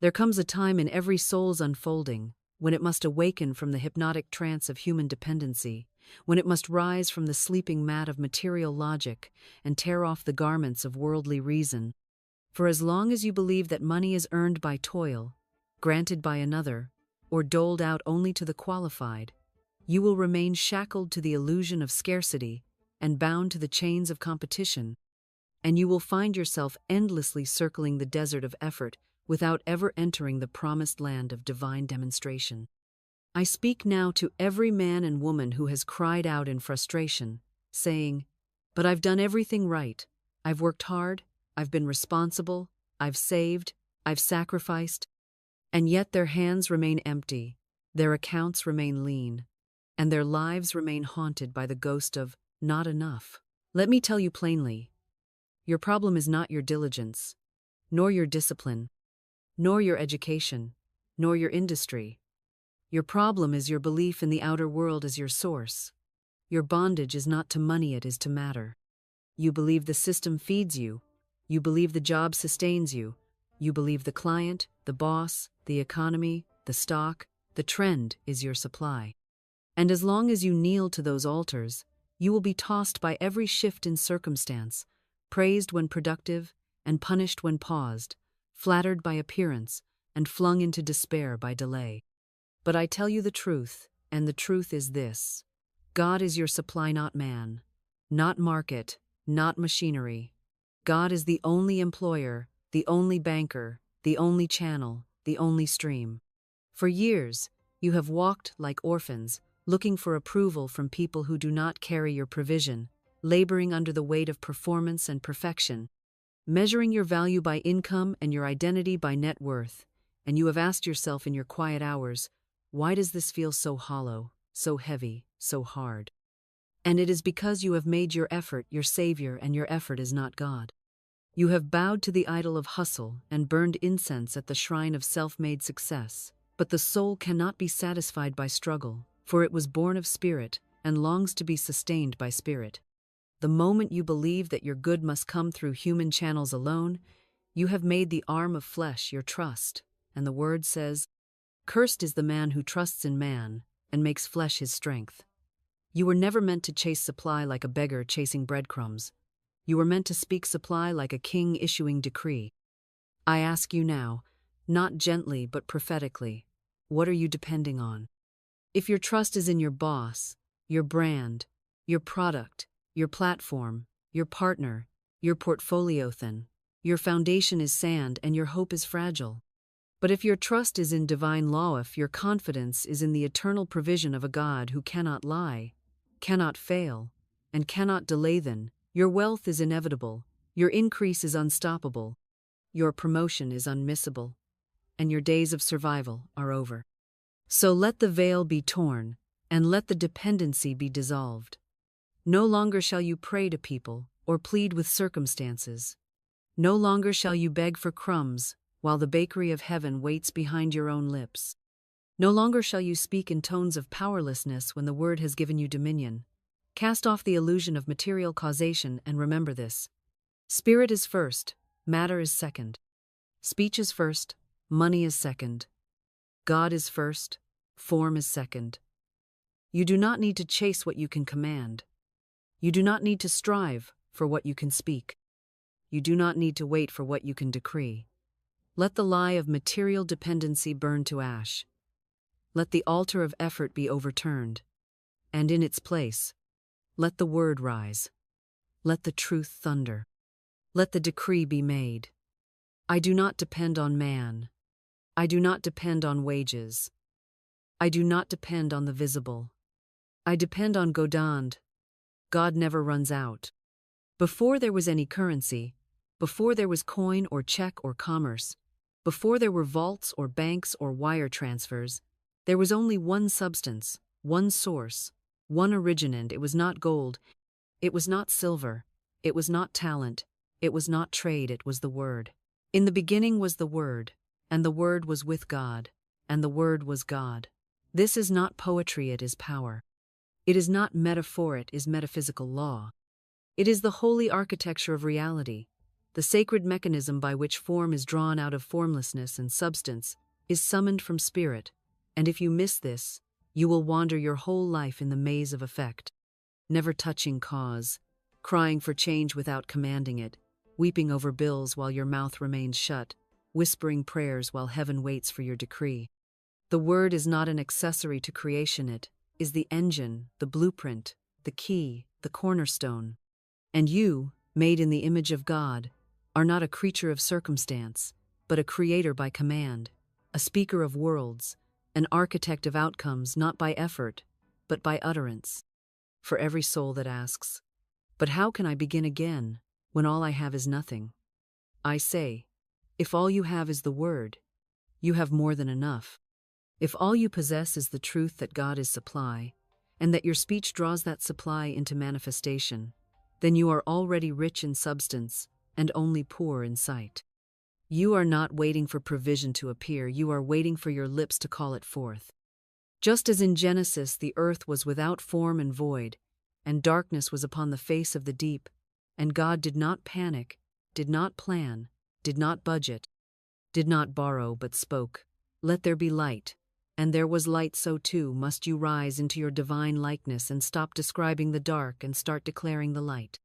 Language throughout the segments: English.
There comes a time in every soul's unfolding when it must awaken from the hypnotic trance of human dependency, when it must rise from the sleeping mat of material logic and tear off the garments of worldly reason. For as long as you believe that money is earned by toil, granted by another, or doled out only to the qualified, you will remain shackled to the illusion of scarcity and bound to the chains of competition, and you will find yourself endlessly circling the desert of effort without ever entering the promised land of divine demonstration. I speak now to every man and woman who has cried out in frustration, saying, "But I've done everything right. I've worked hard, I've been responsible, I've saved, I've sacrificed," and yet their hands remain empty, their accounts remain lean, and their lives remain haunted by the ghost of not enough. Let me tell you plainly, your problem is not your diligence, nor your discipline, nor your education, nor your industry. Your problem is your belief in the outer world as your source. Your bondage is not to money, it is to matter. You believe the system feeds you. You believe the job sustains you. You believe the client, the boss, the economy, the stock, the trend is your supply. And as long as you kneel to those altars, you will be tossed by every shift in circumstance, praised when productive and punished when paused, flattered by appearance and flung into despair by delay. But I tell you the truth, and the truth is this: God is your supply, not man, not market, not machinery. God is the only employer, the only banker, the only channel, the only stream. For years, you have walked like orphans, looking for approval from people who do not carry your provision, laboring under the weight of performance and perfection, measuring your value by income and your identity by net worth, and you have asked yourself in your quiet hours, why does this feel so hollow, so heavy, so hard? And it is because you have made your effort your savior, and your effort is not God. You have bowed to the idol of hustle and burned incense at the shrine of self-made success. But the soul cannot be satisfied by struggle, for it was born of spirit and longs to be sustained by spirit. The moment you believe that your good must come through human channels alone, you have made the arm of flesh your trust, and the word says, "Cursed is the man who trusts in man and makes flesh his strength." You were never meant to chase supply like a beggar chasing breadcrumbs. You were meant to speak supply like a king issuing decree. I ask you now, not gently but prophetically, what are you depending on? If your trust is in your boss, your brand, your product, your platform, your partner, your portfolio, then your foundation is sand and your hope is fragile. But if your trust is in divine law, if your confidence is in the eternal provision of a God who cannot lie, cannot fail, and cannot delay, then your wealth is inevitable, your increase is unstoppable, your promotion is unmissable, and your days of survival are over. So let the veil be torn, and let the dependency be dissolved. No longer shall you pray to people or plead with circumstances. No longer shall you beg for crumbs while the bakery of heaven waits behind your own lips. No longer shall you speak in tones of powerlessness when the word has given you dominion. Cast off the illusion of material causation and remember this: spirit is first, matter is second. Speech is first, money is second. God is first, form is second. You do not need to chase what you can command. You do not need to strive for what you can speak. You do not need to wait for what you can decree. Let the lie of material dependency burn to ash. Let the altar of effort be overturned, and in its place, let the word rise. Let the truth thunder. Let the decree be made. I do not depend on man. I do not depend on wages. I do not depend on the visible. I depend on Godand. God never runs out. Before there was any currency, before there was coin or check or commerce, before there were vaults or banks or wire transfers, there was only one substance, one source, one originand. It was not gold, it was not silver, it was not talent, it was not trade, it was the Word. In the beginning was the Word, and the Word was with God, and the Word was God. This is not poetry, it is power. It is not metaphor, it is metaphysical law. It is the holy architecture of reality, The sacred mechanism by which form is drawn out of formlessness and substance is summoned from spirit, and if you miss this, you will wander your whole life in the maze of effect, never touching cause, crying for change without commanding it, weeping over bills while your mouth remains shut, whispering prayers while heaven waits for your decree. The word is not an accessory to creation, it is the engine, the blueprint, the key, the cornerstone. And you, made in the image of God, are not a creature of circumstance, but a creator by command, a speaker of worlds, an architect of outcomes not by effort, but by utterance. For every soul that asks, "But how can I begin again when all I have is nothing?" I say, if all you have is the word, you have more than enough. If all you possess is the truth that God is supply, and that your speech draws that supply into manifestation, then you are already rich in substance and only poor in sight. You are not waiting for provision to appear, you are waiting for your lips to call it forth. Just as in Genesis the earth was without form and void, and darkness was upon the face of the deep, and God did not panic, did not plan, did not budget, did not borrow, but spoke, "Let there be light," and there was light, so too must you rise into your divine likeness and stop describing the dark and start declaring the light.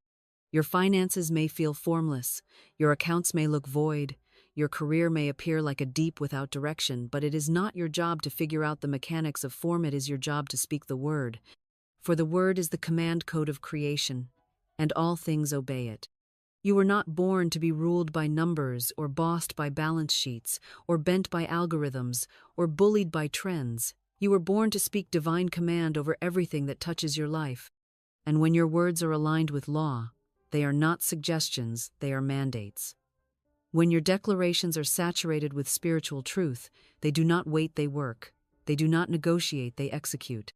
Your finances may feel formless, your accounts may look void, your career may appear like a deep without direction, but it is not your job to figure out the mechanics of form, it is your job to speak the word. For the word is the command code of creation, and all things obey it. You were not born to be ruled by numbers, or bossed by balance sheets, or bent by algorithms, or bullied by trends. You were born to speak divine command over everything that touches your life. And when your words are aligned with law, they are not suggestions, they are mandates. When your declarations are saturated with spiritual truth, they do not wait, they work. They do not negotiate, they execute.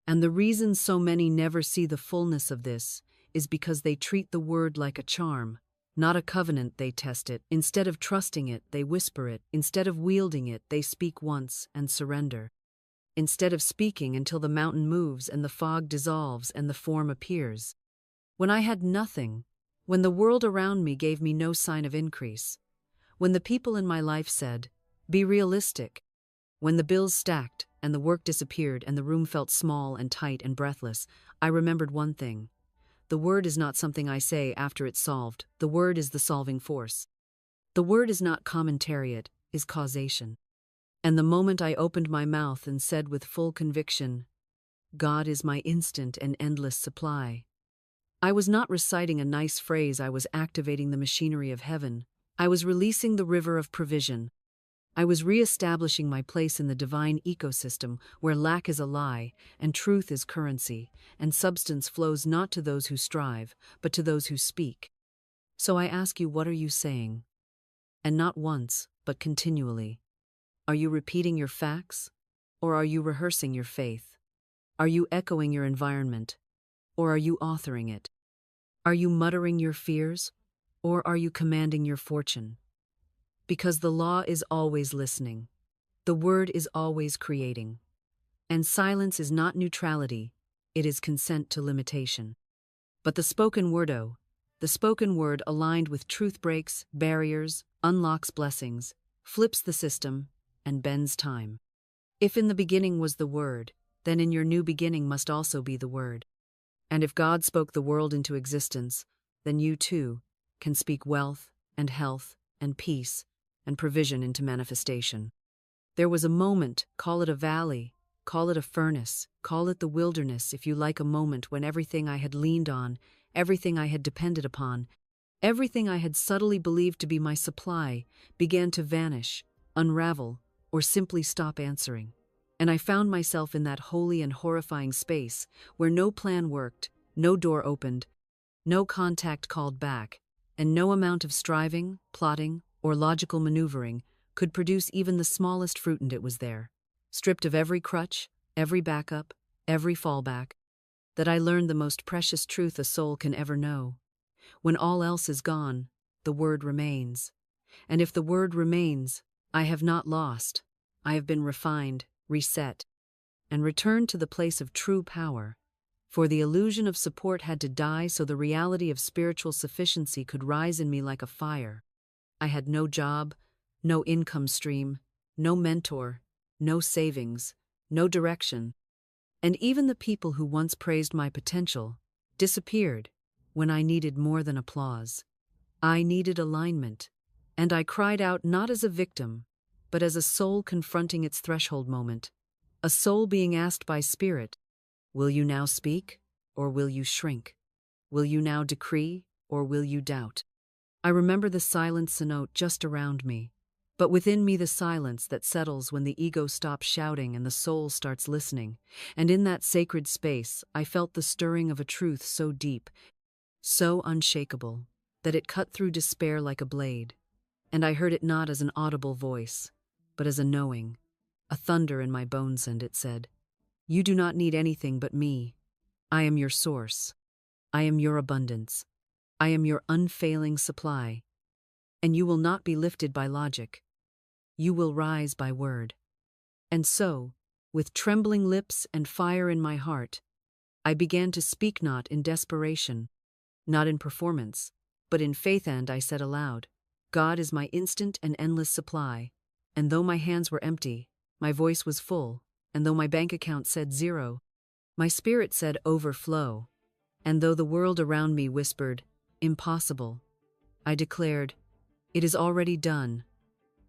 And the reason so many never see the fullness of this is because they treat the word like a charm, not a covenant. They test it. Instead of trusting it, they whisper it. Instead of wielding it, they speak once and surrender. Instead of speaking until the mountain moves and the fog dissolves and the form appears. When I had nothing, when the world around me gave me no sign of increase, when the people in my life said, "Be realistic," when the bills stacked and the work disappeared and the room felt small and tight and breathless, I remembered one thing. The word is not something I say after it's solved. The word is the solving force. The word is not commentary, it is causation. And the moment I opened my mouth and said with full conviction, "God is my instant and endless supply," I was not reciting a nice phrase, I was activating the machinery of heaven. I was releasing the river of provision. I was re-establishing my place in the divine ecosystem where lack is a lie, and truth is currency, and substance flows not to those who strive, but to those who speak. So I ask you, what are you saying? And not once, but continually. Are you repeating your facts? Or are you rehearsing your faith? Are you echoing your environment? Or are you authoring it? Are you muttering your fears? Or are you commanding your fortune? Because the law is always listening. The word is always creating. And silence is not neutrality, it is consent to limitation. But the spoken word aligned with truth breaks barriers, unlocks blessings, flips the system, and bends time. If in the beginning was the word, then in your new beginning must also be the word. And if God spoke the world into existence, then you too can speak wealth and health and peace and provision into manifestation. There was a moment, call it a valley, call it a furnace, call it the wilderness if you like, a moment when everything I had leaned on, everything I had depended upon, everything I had subtly believed to be my supply began to vanish, unravel, or simply stop answering. And I found myself in that holy and horrifying space where no plan worked, no door opened, no contact called back, and no amount of striving, plotting, or logical maneuvering could produce even the smallest fruit, and it was there, stripped of every crutch, every backup, every fallback, that I learned the most precious truth a soul can ever know. When all else is gone, the word remains. And if the word remains, I have not lost. I have been refined, reset, and returned to the place of true power. For the illusion of support had to die so the reality of spiritual sufficiency could rise in me like a fire. I had no job, no income stream, no mentor, no savings, no direction. And even the people who once praised my potential disappeared when I needed more than applause. I needed alignment, and I cried out not as a victim, but as a soul confronting its threshold moment, a soul being asked by Spirit, will you now speak, or will you shrink? Will you now decree, or will you doubt? I remember the silent cenote just around me, but within me the silence that settles when the ego stops shouting and the soul starts listening, and in that sacred space I felt the stirring of a truth so deep, so unshakable, that it cut through despair like a blade, and I heard it not as an audible voice, but as a knowing, a thunder in my bones, and it said, you do not need anything but me. I am your source. I am your abundance. I am your unfailing supply. And you will not be lifted by logic. You will rise by word. And so, with trembling lips and fire in my heart, I began to speak not in desperation, not in performance, but in faith, and I said aloud, God is my instant and endless supply, and though my hands were empty, my voice was full, and though my bank account said zero, my spirit said overflow, and though the world around me whispered, impossible, I declared, it is already done,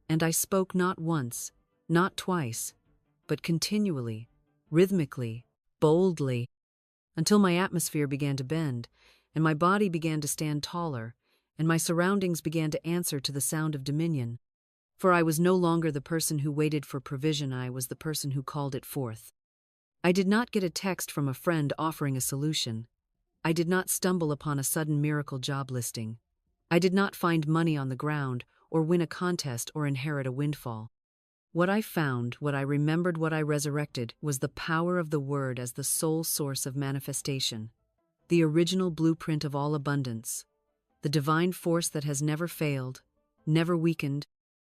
and I spoke not once, not twice, but continually, rhythmically, boldly, until my atmosphere began to bend, and my body began to stand taller, and my surroundings began to answer to the sound of dominion. For I was no longer the person who waited for provision, I was the person who called it forth. I did not get a text from a friend offering a solution. I did not stumble upon a sudden miracle job listing. I did not find money on the ground, or win a contest, or inherit a windfall. What I found, what I remembered, what I resurrected, was the power of the word as the sole source of manifestation, the original blueprint of all abundance, the divine force that has never failed, never weakened,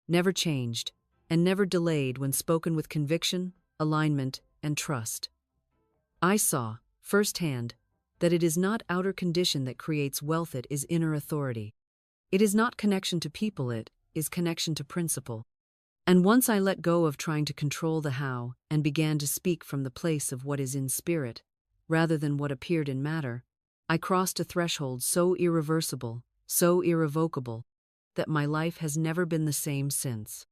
never changed, and never delayed when spoken with conviction, alignment, and trust. I saw, firsthand, that it is not outer condition that creates wealth, it is inner authority. It is not connection to people, it is connection to principle. And once I let go of trying to control the how and began to speak from the place of what is in spirit, rather than what appeared in matter, I crossed a threshold so irreversible, so irrevocable, that my life has never been the same since.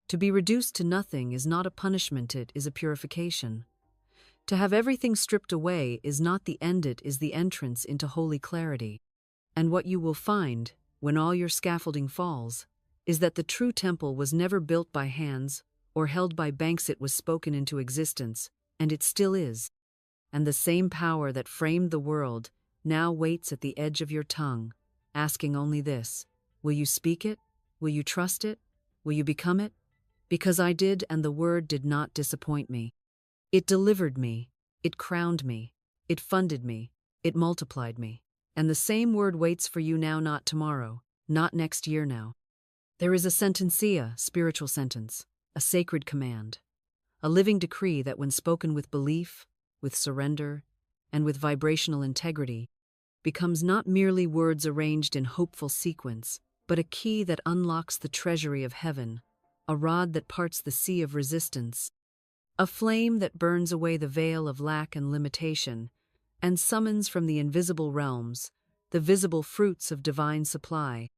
To be reduced to nothing is not a punishment, it is a purification. To have everything stripped away is not the end, it is the entrance into holy clarity. And what you will find, when all your scaffolding falls, is that the true temple was never built by hands or held by banks, it was spoken into existence, and it still is. And the same power that framed the world now waits at the edge of your tongue, asking only this, will you speak it? Will you trust it? Will you become it? Because I did, and the word did not disappoint me. It delivered me, it crowned me, it funded me, it multiplied me. And the same word waits for you now, not tomorrow, not next year now. There is a sentencia, spiritual sentence, a sacred command, a living decree that when spoken with belief, with surrender, and with vibrational integrity, becomes not merely words arranged in hopeful sequence, but a key that unlocks the treasury of heaven, a rod that parts the sea of resistance, a flame that burns away the veil of lack and limitation, and summons from the invisible realms the visible fruits of divine supply.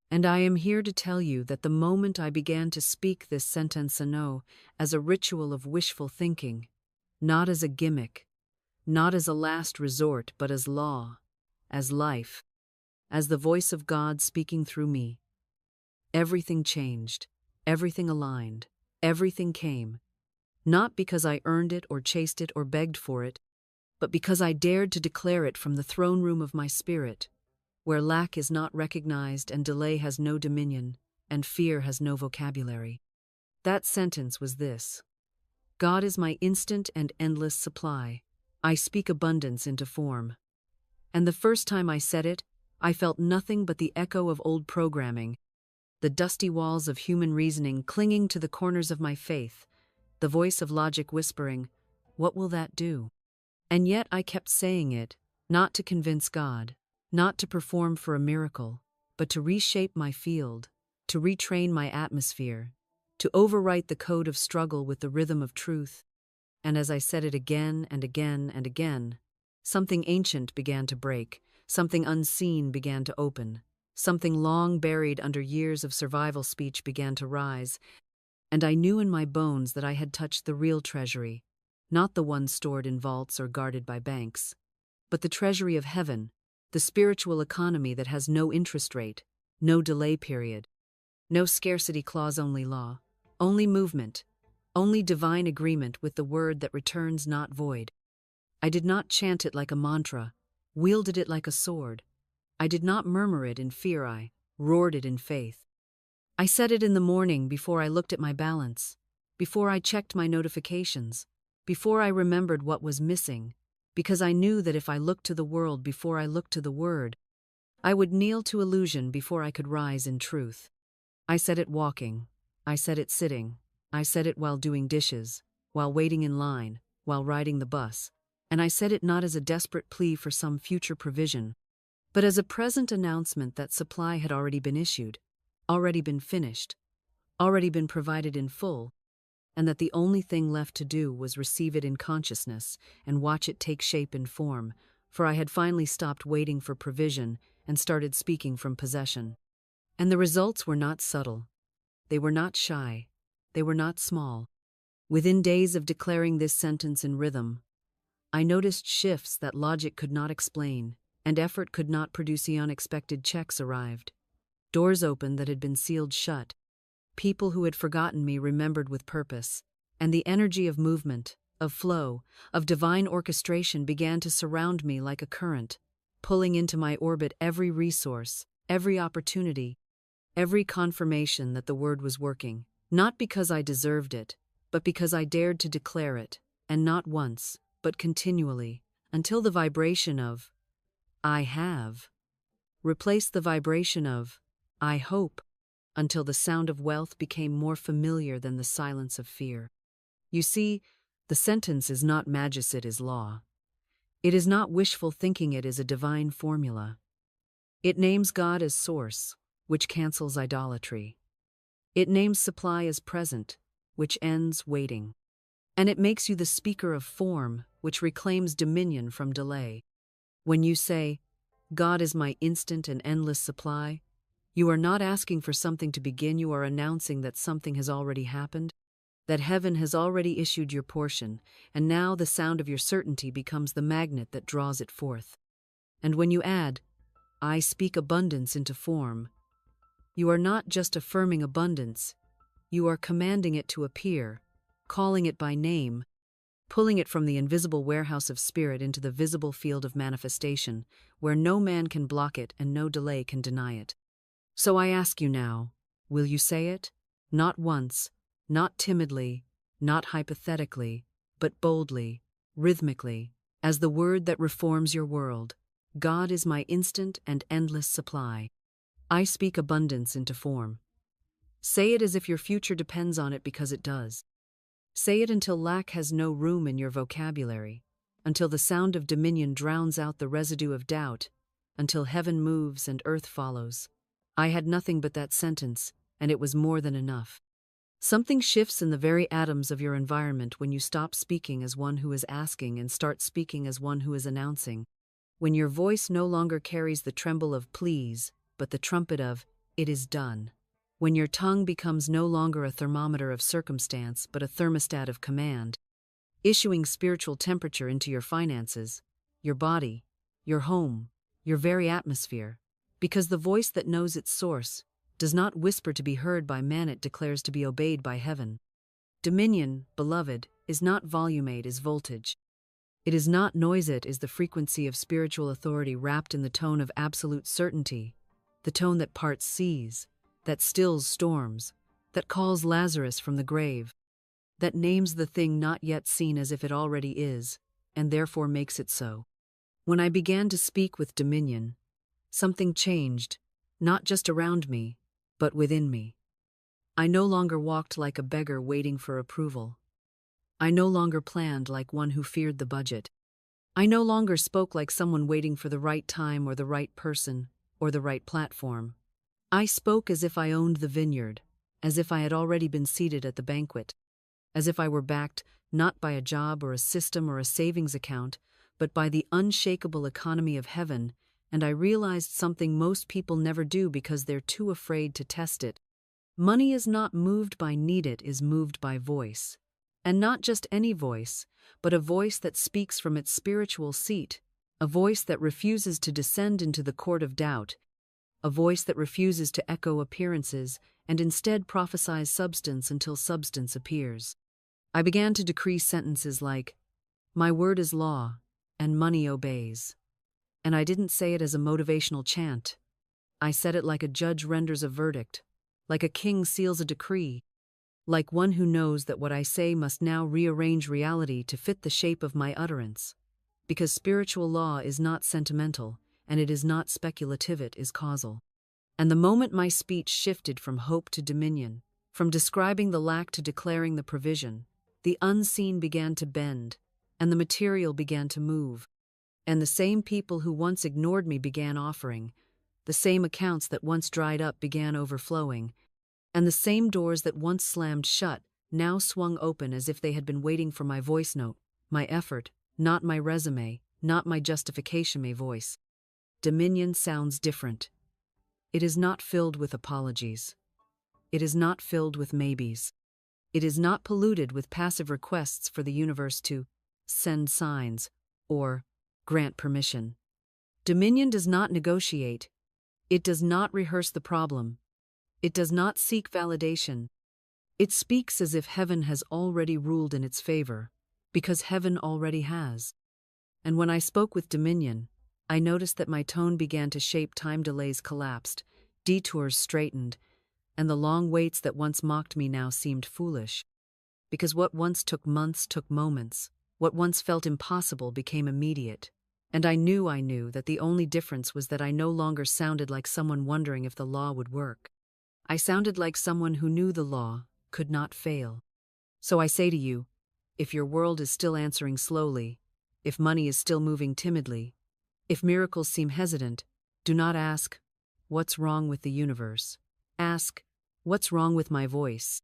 And I am here to tell you that the moment I began to speak this sentenza no as a ritual of wishful thinking, not as a gimmick, not as a last resort, but as law, as life, as the voice of God speaking through me, everything changed, everything aligned, everything came, not because I earned it or chased it or begged for it, but because I dared to declare it from the throne room of my spirit, where lack is not recognized and delay has no dominion and fear has no vocabulary. That sentence was this: God is my instant and endless supply. I speak abundance into form. And the first time I said it, I felt nothing but the echo of old programming, the dusty walls of human reasoning clinging to the corners of my faith, the voice of logic whispering, "What will that do?" And yet I kept saying it, not to convince God, not to perform for a miracle, but to reshape my field, to retrain my atmosphere, to overwrite the code of struggle with the rhythm of truth. And as I said it again and again and again, something ancient began to break, something unseen began to open, something long buried under years of survival speech began to rise, and I knew in my bones that I had touched the real treasury, not the one stored in vaults or guarded by banks, but the treasury of heaven, the spiritual economy that has no interest rate, no delay period, no scarcity clause-only law, only movement, only divine agreement with the word that returns not void. I did not chant it like a mantra, wielded it like a sword. I did not murmur it in fear, I roared it in faith. I said it in the morning before I looked at my balance, before I checked my notifications, before I remembered what was missing, because I knew that if I looked to the world before I looked to the word, I would kneel to illusion before I could rise in truth. I said it walking, I said it sitting, I said it while doing dishes, while waiting in line, while riding the bus, and I said it not as a desperate plea for some future provision, but as a present announcement that supply had already been issued, already been finished, already been provided in full, and that the only thing left to do was receive it in consciousness and watch it take shape and form, for I had finally stopped waiting for provision and started speaking from possession. And the results were not subtle. They were not shy. They were not small. Within days of declaring this sentence in rhythm, I noticed shifts that logic could not explain, and effort could not produce. The unexpected checks arrived. Doors opened that had been sealed shut. People who had forgotten me remembered with purpose, and the energy of movement, of flow, of divine orchestration began to surround me like a current, pulling into my orbit every resource, every opportunity, every confirmation that the word was working, not because I deserved it, but because I dared to declare it, and not once, but continually, until the vibration of "I have" replaced the vibration of "I hope," until the sound of wealth became more familiar than the silence of fear. You see, the sentence is not magic, it is law. It is not wishful thinking, it is a divine formula. It names God as source, which cancels idolatry. It names supply as present, which ends waiting. And it makes you the speaker of form, which reclaims dominion from delay. When you say, "God is my instant and endless supply," you are not asking for something to begin, you are announcing that something has already happened, that heaven has already issued your portion, and now the sound of your certainty becomes the magnet that draws it forth. And when you add, "I speak abundance into form," you are not just affirming abundance, you are commanding it to appear, calling it by name, pulling it from the invisible warehouse of spirit into the visible field of manifestation, where no man can block it and no delay can deny it. So I ask you now, will you say it? Not once, not timidly, not hypothetically, but boldly, rhythmically, as the word that reforms your world. God is my instant and endless supply. I speak abundance into form. Say it as if your future depends on it, because it does. Say it until lack has no room in your vocabulary, until the sound of dominion drowns out the residue of doubt, until heaven moves and earth follows. I had nothing but that sentence, and it was more than enough. Something shifts in the very atoms of your environment when you stop speaking as one who is asking and start speaking as one who is announcing. When your voice no longer carries the tremble of please, but the trumpet of "it is done." When your tongue becomes no longer a thermometer of circumstance, but a thermostat of command, issuing spiritual temperature into your finances, your body, your home, your very atmosphere, because the voice that knows its source does not whisper to be heard by man, it declares to be obeyed by heaven. Dominion, beloved, is not volume, it is voltage. It is not noise, it is the frequency of spiritual authority wrapped in the tone of absolute certainty, the tone that parts seas, that stills storms, that calls Lazarus from the grave, that names the thing not yet seen as if it already is, and therefore makes it so. When I began to speak with dominion, something changed, not just around me, but within me. I no longer walked like a beggar waiting for approval. I no longer planned like one who feared the budget. I no longer spoke like someone waiting for the right time or the right person or the right platform. I spoke as if I owned the vineyard, as if I had already been seated at the banquet, as if I were backed not by a job or a system or a savings account, but by the unshakable economy of heaven, and I realized something most people never do because they're too afraid to test it. Money is not moved by need, it is moved by voice. And not just any voice, but a voice that speaks from its spiritual seat, a voice that refuses to descend into the court of doubt, a voice that refuses to echo appearances and instead prophesies substance until substance appears. I began to decree sentences like, "My word is law, and money obeys." And I didn't say it as a motivational chant. I said it like a judge renders a verdict, like a king seals a decree, like one who knows that what I say must now rearrange reality to fit the shape of my utterance. Because spiritual law is not sentimental, and it is not speculative, it is causal. And the moment my speech shifted from hope to dominion, from describing the lack to declaring the provision, the unseen began to bend, and the material began to move. And the same people who once ignored me began offering, the same accounts that once dried up began overflowing, and the same doors that once slammed shut now swung open as if they had been waiting for my voice note, my effort, not my resume, not my justification, my voice. Dominion sounds different. It is not filled with apologies. It is not filled with maybes. It is not polluted with passive requests for the universe to send signs or grant permission. Dominion does not negotiate. It does not rehearse the problem. It does not seek validation. It speaks as if heaven has already ruled in its favor, because heaven already has. And when I spoke with dominion, I noticed that my tone began to shape. Time delays collapsed, detours straightened, and the long waits that once mocked me now seemed foolish. Because what once took months took moments, what once felt impossible became immediate. And I knew that the only difference was that I no longer sounded like someone wondering if the law would work. I sounded like someone who knew the law could not fail. So I say to you, if your world is still answering slowly, if money is still moving timidly, if miracles seem hesitant, do not ask, "What's wrong with the universe?" Ask, "What's wrong with my voice?"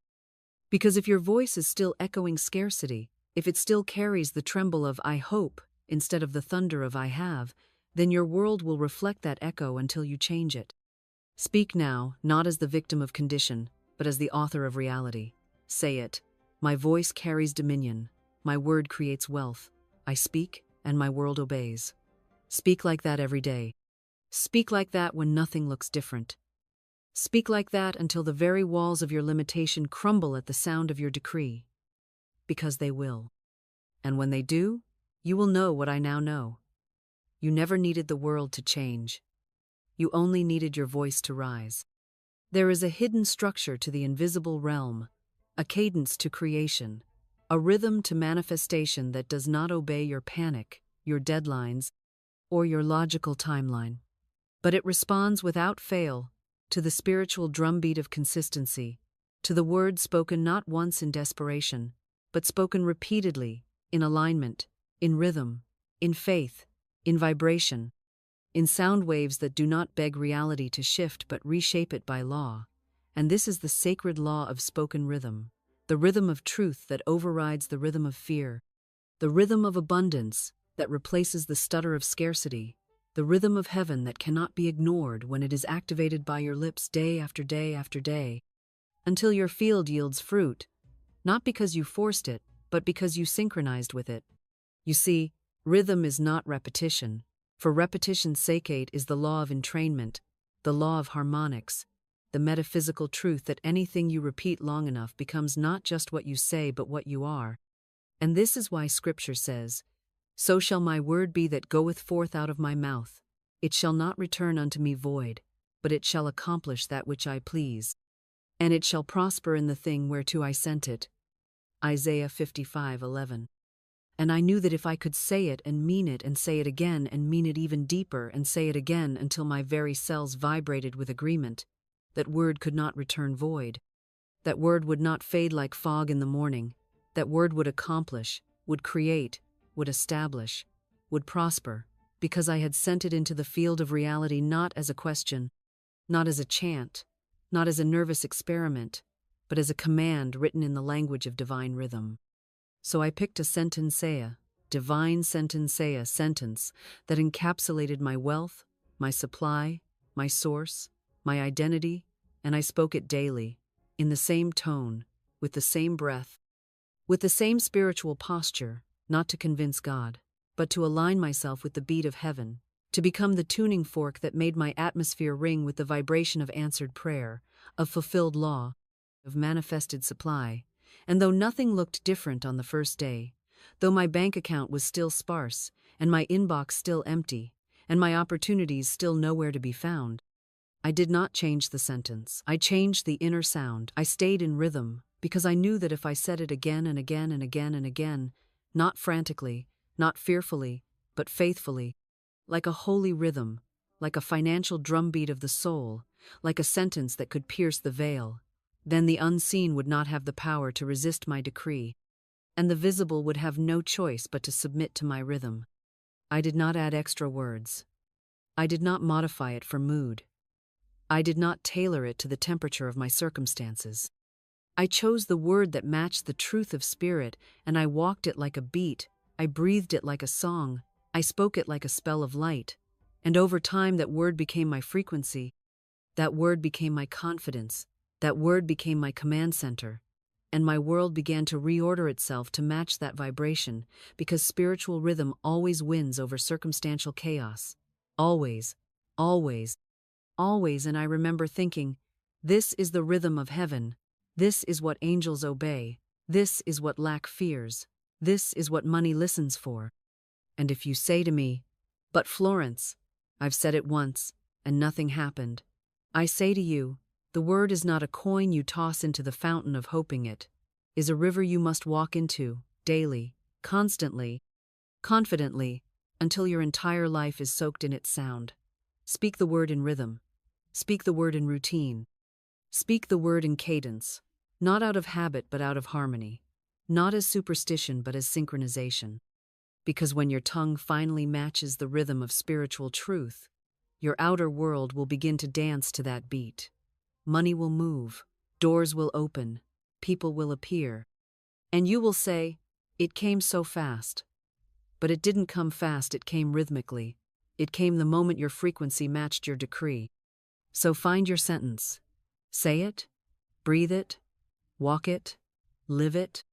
Because if your voice is still echoing scarcity, if it still carries the tremble of "I hope" instead of the thunder of "I have," then your world will reflect that echo until you change it. Speak now, not as the victim of condition, but as the author of reality. Say it. My voice carries dominion. My word creates wealth. I speak, and my world obeys. Speak like that every day. Speak like that when nothing looks different. Speak like that until the very walls of your limitation crumble at the sound of your decree. Because they will. And when they do, you will know what I now know. You never needed the world to change. You only needed your voice to rise. There is a hidden structure to the invisible realm, a cadence to creation, a rhythm to manifestation that does not obey your panic, your deadlines, or your logical timeline. But it responds without fail to the spiritual drumbeat of consistency, to the word spoken not once in desperation, but spoken repeatedly, in alignment, in rhythm, in faith, in vibration, in sound waves that do not beg reality to shift but reshape it by law. And this is the sacred law of spoken rhythm, the rhythm of truth that overrides the rhythm of fear, the rhythm of abundance that replaces the stutter of scarcity, the rhythm of heaven that cannot be ignored when it is activated by your lips day after day after day, until your field yields fruit, not because you forced it, but because you synchronized with it. You see, rhythm is not repetition. For repetition's sake is the law of entrainment, the law of harmonics, the metaphysical truth that anything you repeat long enough becomes not just what you say but what you are. And this is why Scripture says, "So shall my word be that goeth forth out of my mouth. It shall not return unto me void, but it shall accomplish that which I please. And it shall prosper in the thing whereto I sent it." Isaiah 55:11. And I knew that if I could say it and mean it and say it again and mean it even deeper and say it again until my very cells vibrated with agreement, that word could not return void. That word would not fade like fog in the morning. That word would accomplish, would create, would establish. would prosper, because I had sent it into the field of reality not as a question, not as a chant, not as a nervous experiment, but as a command written in the language of divine rhythm. So I picked a sentencia, divine sentencia sentence that encapsulated my wealth, my supply, my source, my identity, and I spoke it daily, in the same tone, with the same breath, with the same spiritual posture, not to convince God, but to align myself with the beat of heaven, to become the tuning fork that made my atmosphere ring with the vibration of answered prayer, of fulfilled law, of manifested supply. And though nothing looked different on the first day, though my bank account was still sparse, and my inbox still empty, and my opportunities still nowhere to be found, I did not change the sentence. I changed the inner sound. I stayed in rhythm, because I knew that if I said it again and again and again and again, not frantically, not fearfully, but faithfully, like a holy rhythm, like a financial drumbeat of the soul, like a sentence that could pierce the veil, then the unseen would not have the power to resist my decree, and the visible would have no choice but to submit to my rhythm. I did not add extra words. I did not modify it for mood. I did not tailor it to the temperature of my circumstances. I chose the word that matched the truth of spirit, and I walked it like a beat, I breathed it like a song, I spoke it like a spell of light, and over time that word became my frequency, that word became my confidence, that word became my command center, and my world began to reorder itself to match that vibration, because spiritual rhythm always wins over circumstantial chaos. Always, always, always. And I remember thinking, this is the rhythm of heaven, this is what angels obey, this is what lack fears, this is what money listens for. And if you say to me, but Florence, I've said it once, and nothing happened, I say to you, the word is not a coin you toss into the fountain of hoping it, is a river you must walk into, daily, constantly, confidently, until your entire life is soaked in its sound. Speak the word in rhythm. Speak the word in routine. Speak the word in cadence, not out of habit but out of harmony, not as superstition but as synchronization. Because when your tongue finally matches the rhythm of spiritual truth, your outer world will begin to dance to that beat. Money will move, doors will open, people will appear, and you will say, it came so fast. But it didn't come fast, it came rhythmically. It came the moment your frequency matched your decree. So find your sentence. Say it, breathe it, walk it, live it.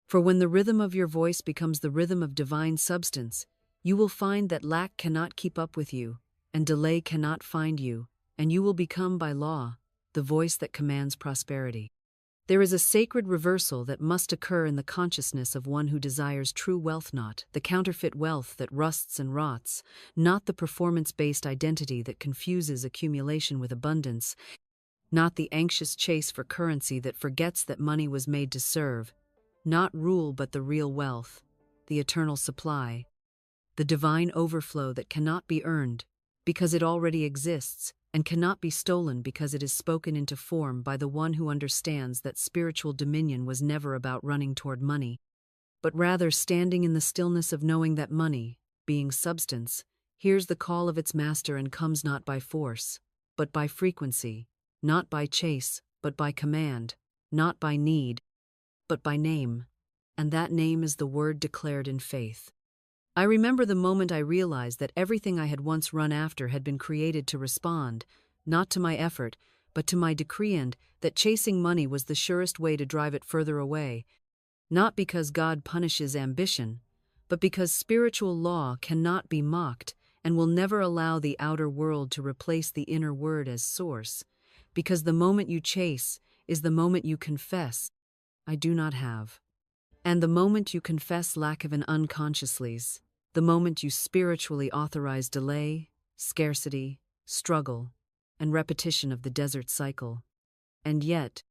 For when the rhythm of your voice becomes the rhythm of divine substance, you will find that lack cannot keep up with you, and delay cannot find you, and you will become by law the voice that commands prosperity. There is a sacred reversal that must occur in the consciousness of one who desires true wealth, not the counterfeit wealth that rusts and rots, not the performance-based identity that confuses accumulation with abundance, not the anxious chase for currency that forgets that money was made to serve, not rule but the real wealth, the eternal supply, the divine overflow that cannot be earned because it already exists, and cannot be stolen because it is spoken into form by the one who understands that spiritual dominion was never about running toward money, but rather standing in the stillness of knowing that money, being substance, hears the call of its master and comes not by force, but by frequency, not by chase, but by command, not by need, but by name, and that name is the word declared in faith. I remember the moment I realized that everything I had once run after had been created to respond, not to my effort, but to my decree, and that chasing money was the surest way to drive it further away, not because God punishes ambition, but because spiritual law cannot be mocked and will never allow the outer world to replace the inner word as source, because the moment you chase is the moment you confess, I do not have. And the moment you confess lack of an unconsciously, the moment you spiritually authorize delay, scarcity, struggle, and repetition of the desert cycle. And yet,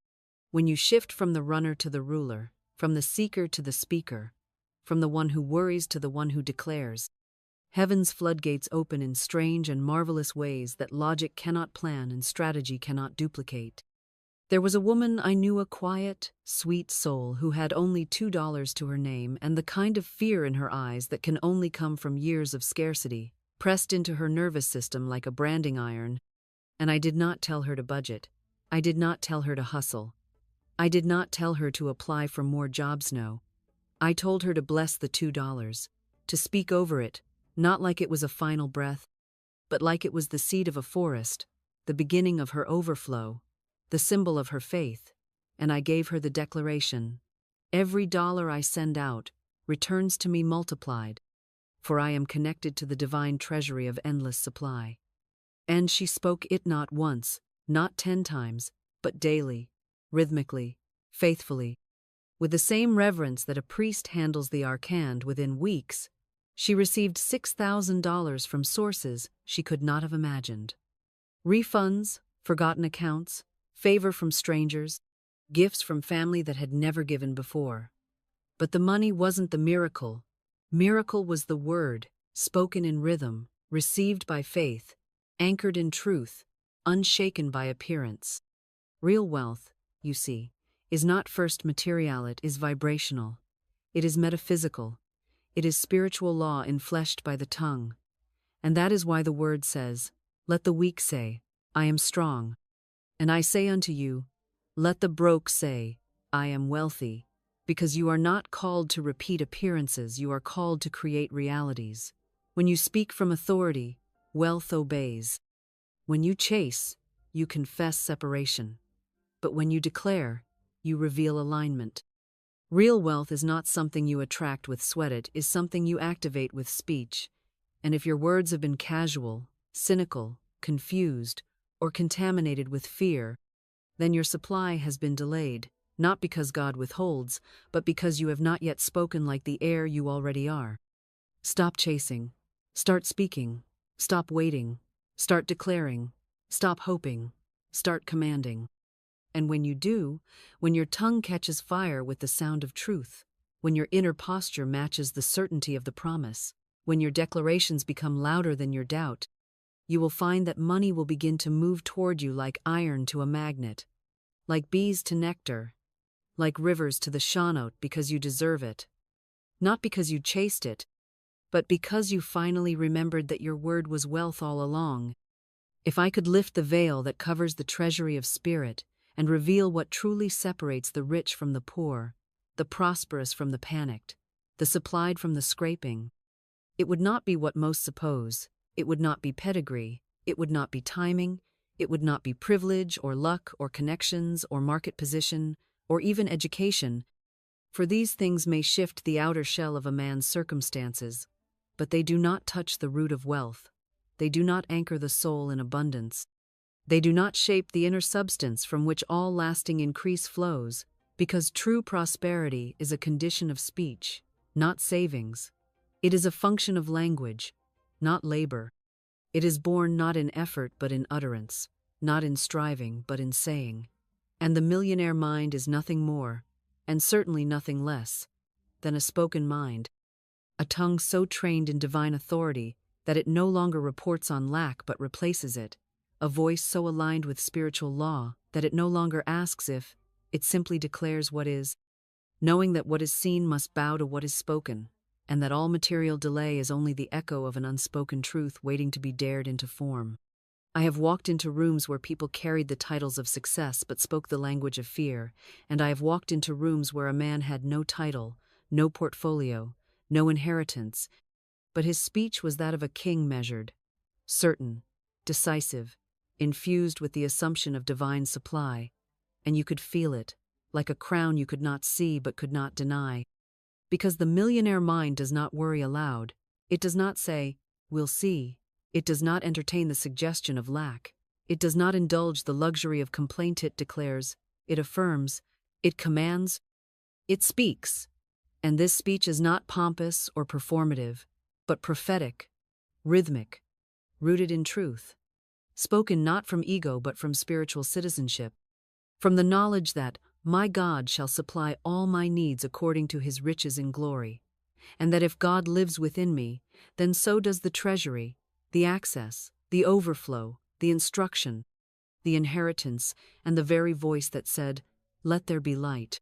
when you shift from the runner to the ruler, from the seeker to the speaker, from the one who worries to the one who declares, heaven's floodgates open in strange and marvelous ways that logic cannot plan and strategy cannot duplicate. There was a woman I knew, a quiet, sweet soul who had only $2 to her name and the kind of fear in her eyes that can only come from years of scarcity, pressed into her nervous system like a branding iron. And I did not tell her to budget. I did not tell her to hustle. I did not tell her to apply for more jobs, no. I told her to bless the $2, to speak over it, not like it was a final breath, but like it was the seed of a forest, the beginning of her overflow, the symbol of her faith. And I gave her the declaration: every dollar I send out returns to me multiplied, for I am connected to the divine treasury of endless supply. And she spoke it not once, not 10 times, but daily, rhythmically, faithfully. With the same reverence that a priest handles the arcand, within weeks, she received $6,000 from sources she could not have imagined. Refunds, forgotten accounts, favor from strangers, gifts from family that had never given before. But the money wasn't the miracle. Miracle was the word, spoken in rhythm, received by faith, anchored in truth, unshaken by appearance. Real wealth, you see, is not first material, it is vibrational. It is metaphysical. It is spiritual law enfleshed by the tongue. And that is why the word says, "Let the weak say, I am strong. And I say unto you, let the broke say, I am wealthy." Because you are not called to repeat appearances, you are called to create realities. When you speak from authority, wealth obeys. When you chase, you confess separation. But when you declare, you reveal alignment. Real wealth is not something you attract with sweat, it is something you activate with speech. And if your words have been casual, cynical, confused, or contaminated with fear, then your supply has been delayed, not because God withholds, but because you have not yet spoken like the air you already are. Stop chasing. Start speaking. Stop waiting. Start declaring. Stop hoping. Start commanding. And when you do, when your tongue catches fire with the sound of truth, when your inner posture matches the certainty of the promise, when your declarations become louder than your doubt, you will find that money will begin to move toward you like iron to a magnet, like bees to nectar, like rivers to the shawnote, because you deserve it. Not because you chased it, but because you finally remembered that your word was wealth all along. If I could lift the veil that covers the treasury of spirit and reveal what truly separates the rich from the poor, the prosperous from the panicked, the supplied from the scraping, it would not be what most suppose. It would not be pedigree. It would not be timing. It would not be privilege or luck or connections or market position or even education, for these things may shift the outer shell of a man's circumstances, but they do not touch the root of wealth. They do not anchor the soul in abundance. They do not shape the inner substance from which all lasting increase flows, because true prosperity is a condition of speech, not savings. It is a function of language, not labor. It is born not in effort but in utterance, not in striving but in saying. And the millionaire mind is nothing more, and certainly nothing less, than a spoken mind, a tongue so trained in divine authority that it no longer reports on lack but replaces it, a voice so aligned with spiritual law that it no longer asks if, it simply declares what is, knowing that what is seen must bow to what is spoken, and that all material delay is only the echo of an unspoken truth waiting to be dared into form. I have walked into rooms where people carried the titles of success but spoke the language of fear, and I have walked into rooms where a man had no title, no portfolio, no inheritance, but his speech was that of a king, measured, certain, decisive, infused with the assumption of divine supply, and you could feel it, like a crown you could not see but could not deny. Because the millionaire mind does not worry aloud. It does not say, "We'll see." It does not entertain the suggestion of lack. It does not indulge the luxury of complaint. It declares, it affirms, it commands, it speaks. And this speech is not pompous or performative, but prophetic, rhythmic, rooted in truth. Spoken not from ego but from spiritual citizenship, from the knowledge that my God shall supply all my needs according to his riches in glory, and that if God lives within me, then so does the treasury, the access, the overflow, the instruction. the inheritance, and the very voice that said, "Let there be light."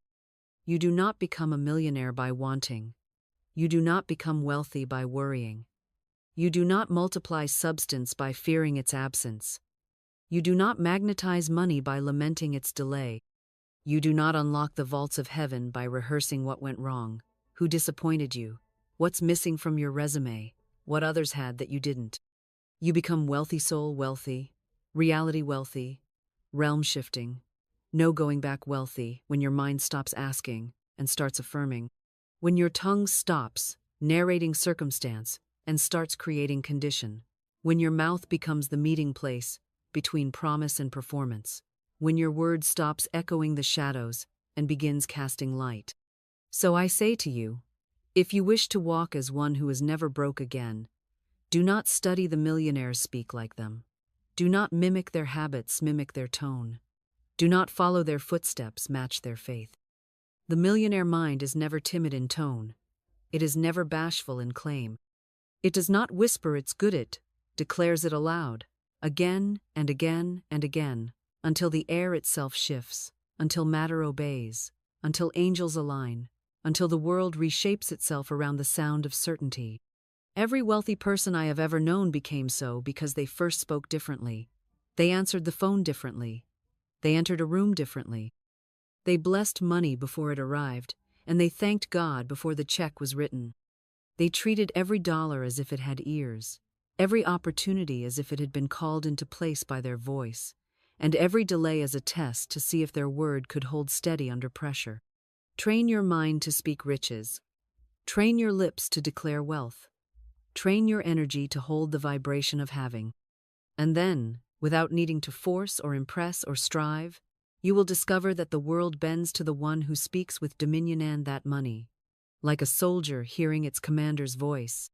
You do not become a millionaire by wanting. You do not become wealthy by worrying. You do not multiply substance by fearing its absence. You do not magnetize money by lamenting its delay. You do not unlock the vaults of heaven by rehearsing what went wrong, who disappointed you, what's missing from your resume, what others had that you didn't. You become wealthy soul wealthy, reality wealthy, realm shifting, no going back wealthy when your mind stops asking and starts affirming. When your tongue stops narrating circumstance and starts creating condition. When your mouth becomes the meeting place between promise and performance. When your word stops echoing the shadows and begins casting light. So I say to you, if you wish to walk as one who is never broke again, do not study the millionaires speak like them. Do not mimic their habits, mimic their tone. Do not follow their footsteps, match their faith. The millionaire mind is never timid in tone. It is never bashful in claim. It does not whisper it's good, it declares it aloud, again and again and again, until the air itself shifts, until matter obeys, until angels align, until the world reshapes itself around the sound of certainty. Every wealthy person I have ever known became so because they first spoke differently. They answered the phone differently. They entered a room differently. They blessed money before it arrived, and they thanked God before the check was written. They treated every dollar as if it had ears, every opportunity as if it had been called into place by their voice, and every delay as a test to see if their word could hold steady under pressure. Train your mind to speak riches. Train your lips to declare wealth. Train your energy to hold the vibration of having. And then, without needing to force or impress or strive, you will discover that the world bends to the one who speaks with dominion, and that money, like a soldier hearing its commander's voice,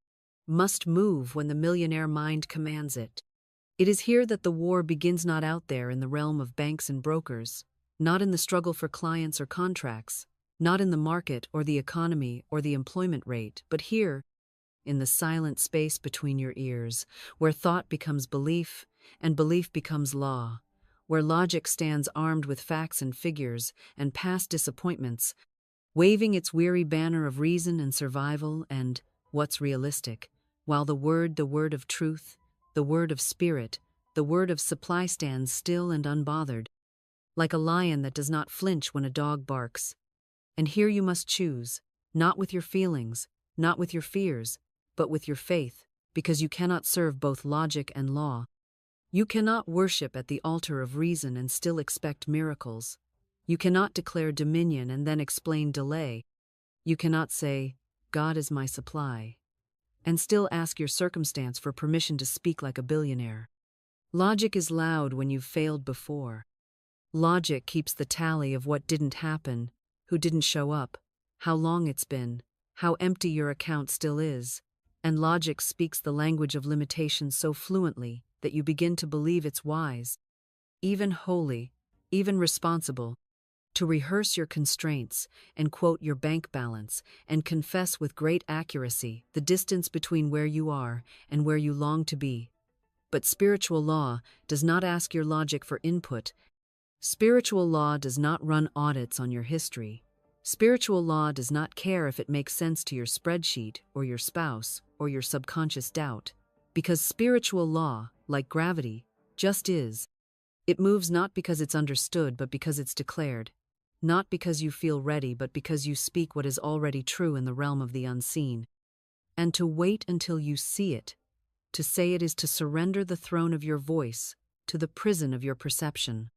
must move when the millionaire mind commands it. It is here that the war begins, not out there in the realm of banks and brokers, not in the struggle for clients or contracts, not in the market or the economy or the employment rate, but here, in the silent space between your ears, where thought becomes belief and belief becomes law, where logic stands armed with facts and figures and past disappointments, waving its weary banner of reason and survival and what's realistic, while the word of truth, the word of spirit, the word of supply stands still and unbothered, like a lion that does not flinch when a dog barks. And here you must choose, not with your feelings, not with your fears, but with your faith, because you cannot serve both logic and law. You cannot worship at the altar of reason and still expect miracles. You cannot declare dominion and then explain delay. You cannot say, God is my supply, and still ask your circumstance for permission to speak like a billionaire. Logic is loud when you've failed before. Logic keeps the tally of what didn't happen, who didn't show up, how long it's been, how empty your account still is, and logic speaks the language of limitation so fluently that you begin to believe it's wise, even holy, even responsible, to rehearse your constraints and quote your bank balance and confess with great accuracy the distance between where you are and where you long to be. But spiritual law does not ask your logic for input. Spiritual law does not run audits on your history. Spiritual law does not care if it makes sense to your spreadsheet or your spouse or your subconscious doubt, because spiritual law, like gravity, just is. It moves not because it's understood but because it's declared, not because you feel ready but because you speak what is already true in the realm of the unseen. And to wait until you see it, to say it, is to surrender the throne of your voice to the prison of your perception.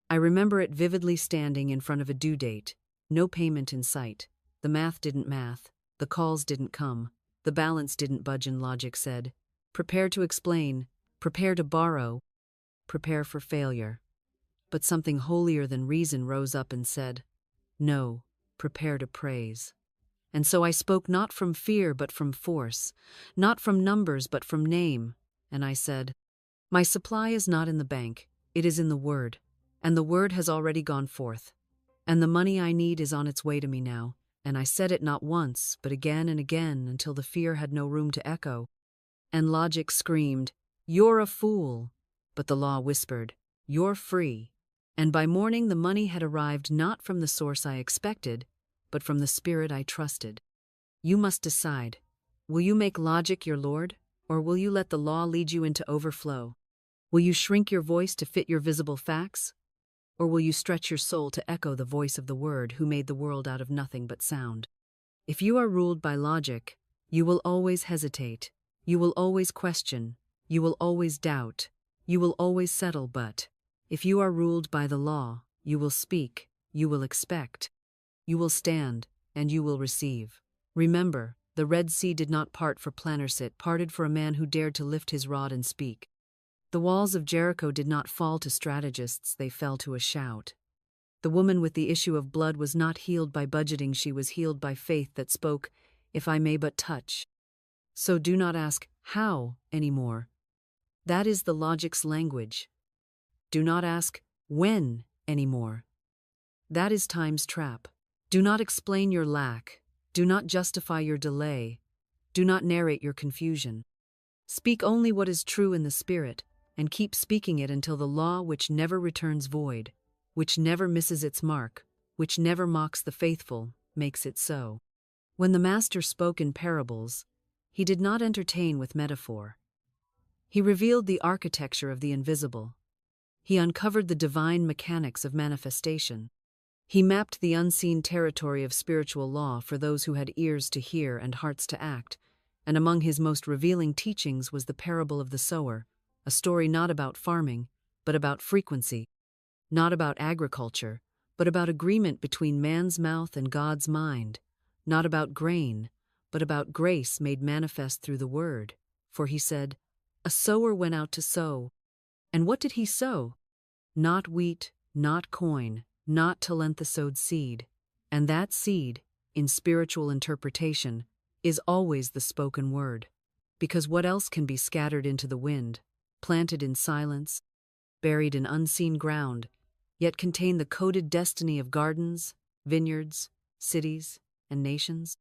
I remember it vividly, standing in front of a due date, no payment in sight. The math didn't math, the calls didn't come, the balance didn't budge, and logic said, prepare to explain, prepare to borrow, prepare for failure. But something holier than reason rose up and said, no, prepare to praise. And so I spoke not from fear but from force, not from numbers but from name, and I said, my supply is not in the bank, it is in the word, and the word has already gone forth, and the money I need is on its way to me now. And I said it not once, but again and again, until the fear had no room to echo. And logic screamed, you're a fool. But the law whispered, You're free. And by morning the money had arrived not from the source I expected, but from the spirit I trusted. You must decide. Will you make logic your lord, or will you let the law lead you into overflow? Will you shrink your voice to fit your visible facts? Or will you stretch your soul to echo the voice of the Word who made the world out of nothing but sound? If you are ruled by logic, you will always hesitate. You will always question. You will always doubt. You will always settle, but if you are ruled by the law, you will speak, you will expect. You will stand, and you will receive. Remember, the Red Sea did not part for planners, it parted for a man who dared to lift his rod and speak. The walls of Jericho did not fall to strategists, they fell to a shout. The woman with the issue of blood was not healed by budgeting, she was healed by faith that spoke, "If I may but touch." So do not ask, "How?" anymore. That is the logic's language. Do not ask, "When?" anymore. That is time's trap. Do not explain your lack. Do not justify your delay. Do not narrate your confusion. Speak only what is true in the Spirit, and keep speaking it until the law which never returns void, which never misses its mark, which never mocks the faithful, makes it so. When the Master spoke in parables, he did not entertain with metaphor. He revealed the architecture of the invisible. He uncovered the divine mechanics of manifestation. He mapped the unseen territory of spiritual law for those who had ears to hear and hearts to act, and among his most revealing teachings was the parable of the sower, a story not about farming, but about frequency, not about agriculture, but about agreement between man's mouth and God's mind, not about grain, but about grace made manifest through the word. For he said, "A sower went out to sow." And what did he sow? Not wheat, not coin, not talent sowed seed. And that seed, in spiritual interpretation, is always the spoken word. Because what else can be scattered into the wind, planted in silence, buried in unseen ground, yet contain the coded destiny of gardens, vineyards, cities, and nations?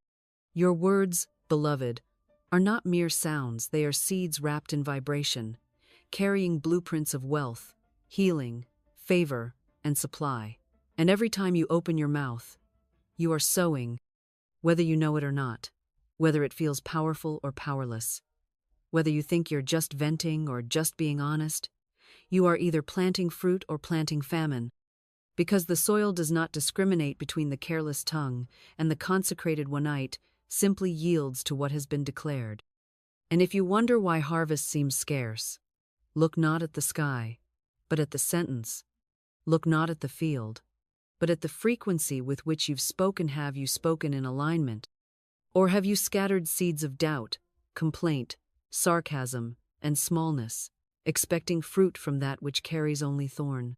Your words, beloved, are not mere sounds, they are seeds wrapped in vibration, carrying blueprints of wealth, healing, favor, and supply. And every time you open your mouth, you are sowing, whether you know it or not, whether it feels powerful or powerless, whether you think you're just venting or just being honest, you are either planting fruit or planting famine, because the soil does not discriminate between the careless tongue, and the consecrated oneite simply yields to what has been declared. And if you wonder why harvest seems scarce, look not at the sky, but at the sentence. Look not at the field, but at the frequency with which you've spoken. Have you spoken in alignment? Or have you scattered seeds of doubt, complaint, sarcasm, and smallness, expecting fruit from that which carries only thorn?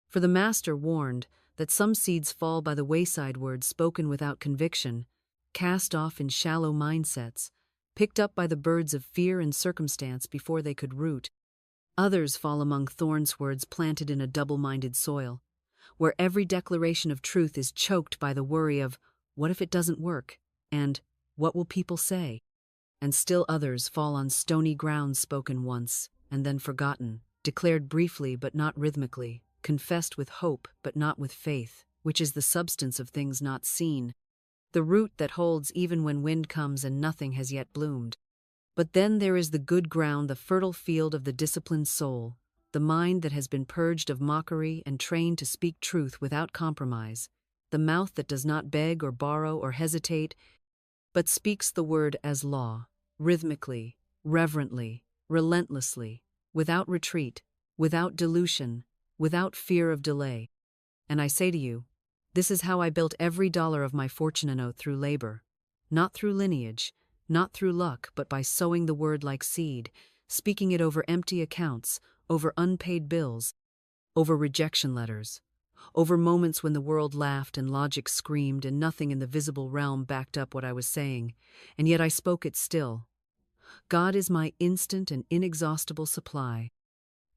For the Master warned that some seeds fall by the wayside, words spoken without conviction, cast off in shallow mindsets, picked up by the birds of fear and circumstance before they could root. Others fall among thorns, words planted in a double-minded soil, where every declaration of truth is choked by the worry of, what if it doesn't work? And, what will people say? And still others fall on stony ground, spoken once, and then forgotten, declared briefly but not rhythmically, confessed with hope but not with faith, which is the substance of things not seen, the root that holds even when wind comes and nothing has yet bloomed. But then there is the good ground, the fertile field of the disciplined soul, the mind that has been purged of mockery and trained to speak truth without compromise, the mouth that does not beg or borrow or hesitate, but speaks the word as law, rhythmically, reverently, relentlessly, without retreat, without dilution, without fear of delay. And I say to you, this is how I built every dollar of my fortune note, through labor, not through lineage, not through luck, but by sowing the word like seed, speaking it over empty accounts, over unpaid bills, over rejection letters, over moments when the world laughed and logic screamed and nothing in the visible realm backed up what I was saying, and yet I spoke it still. God is my instant and inexhaustible supply.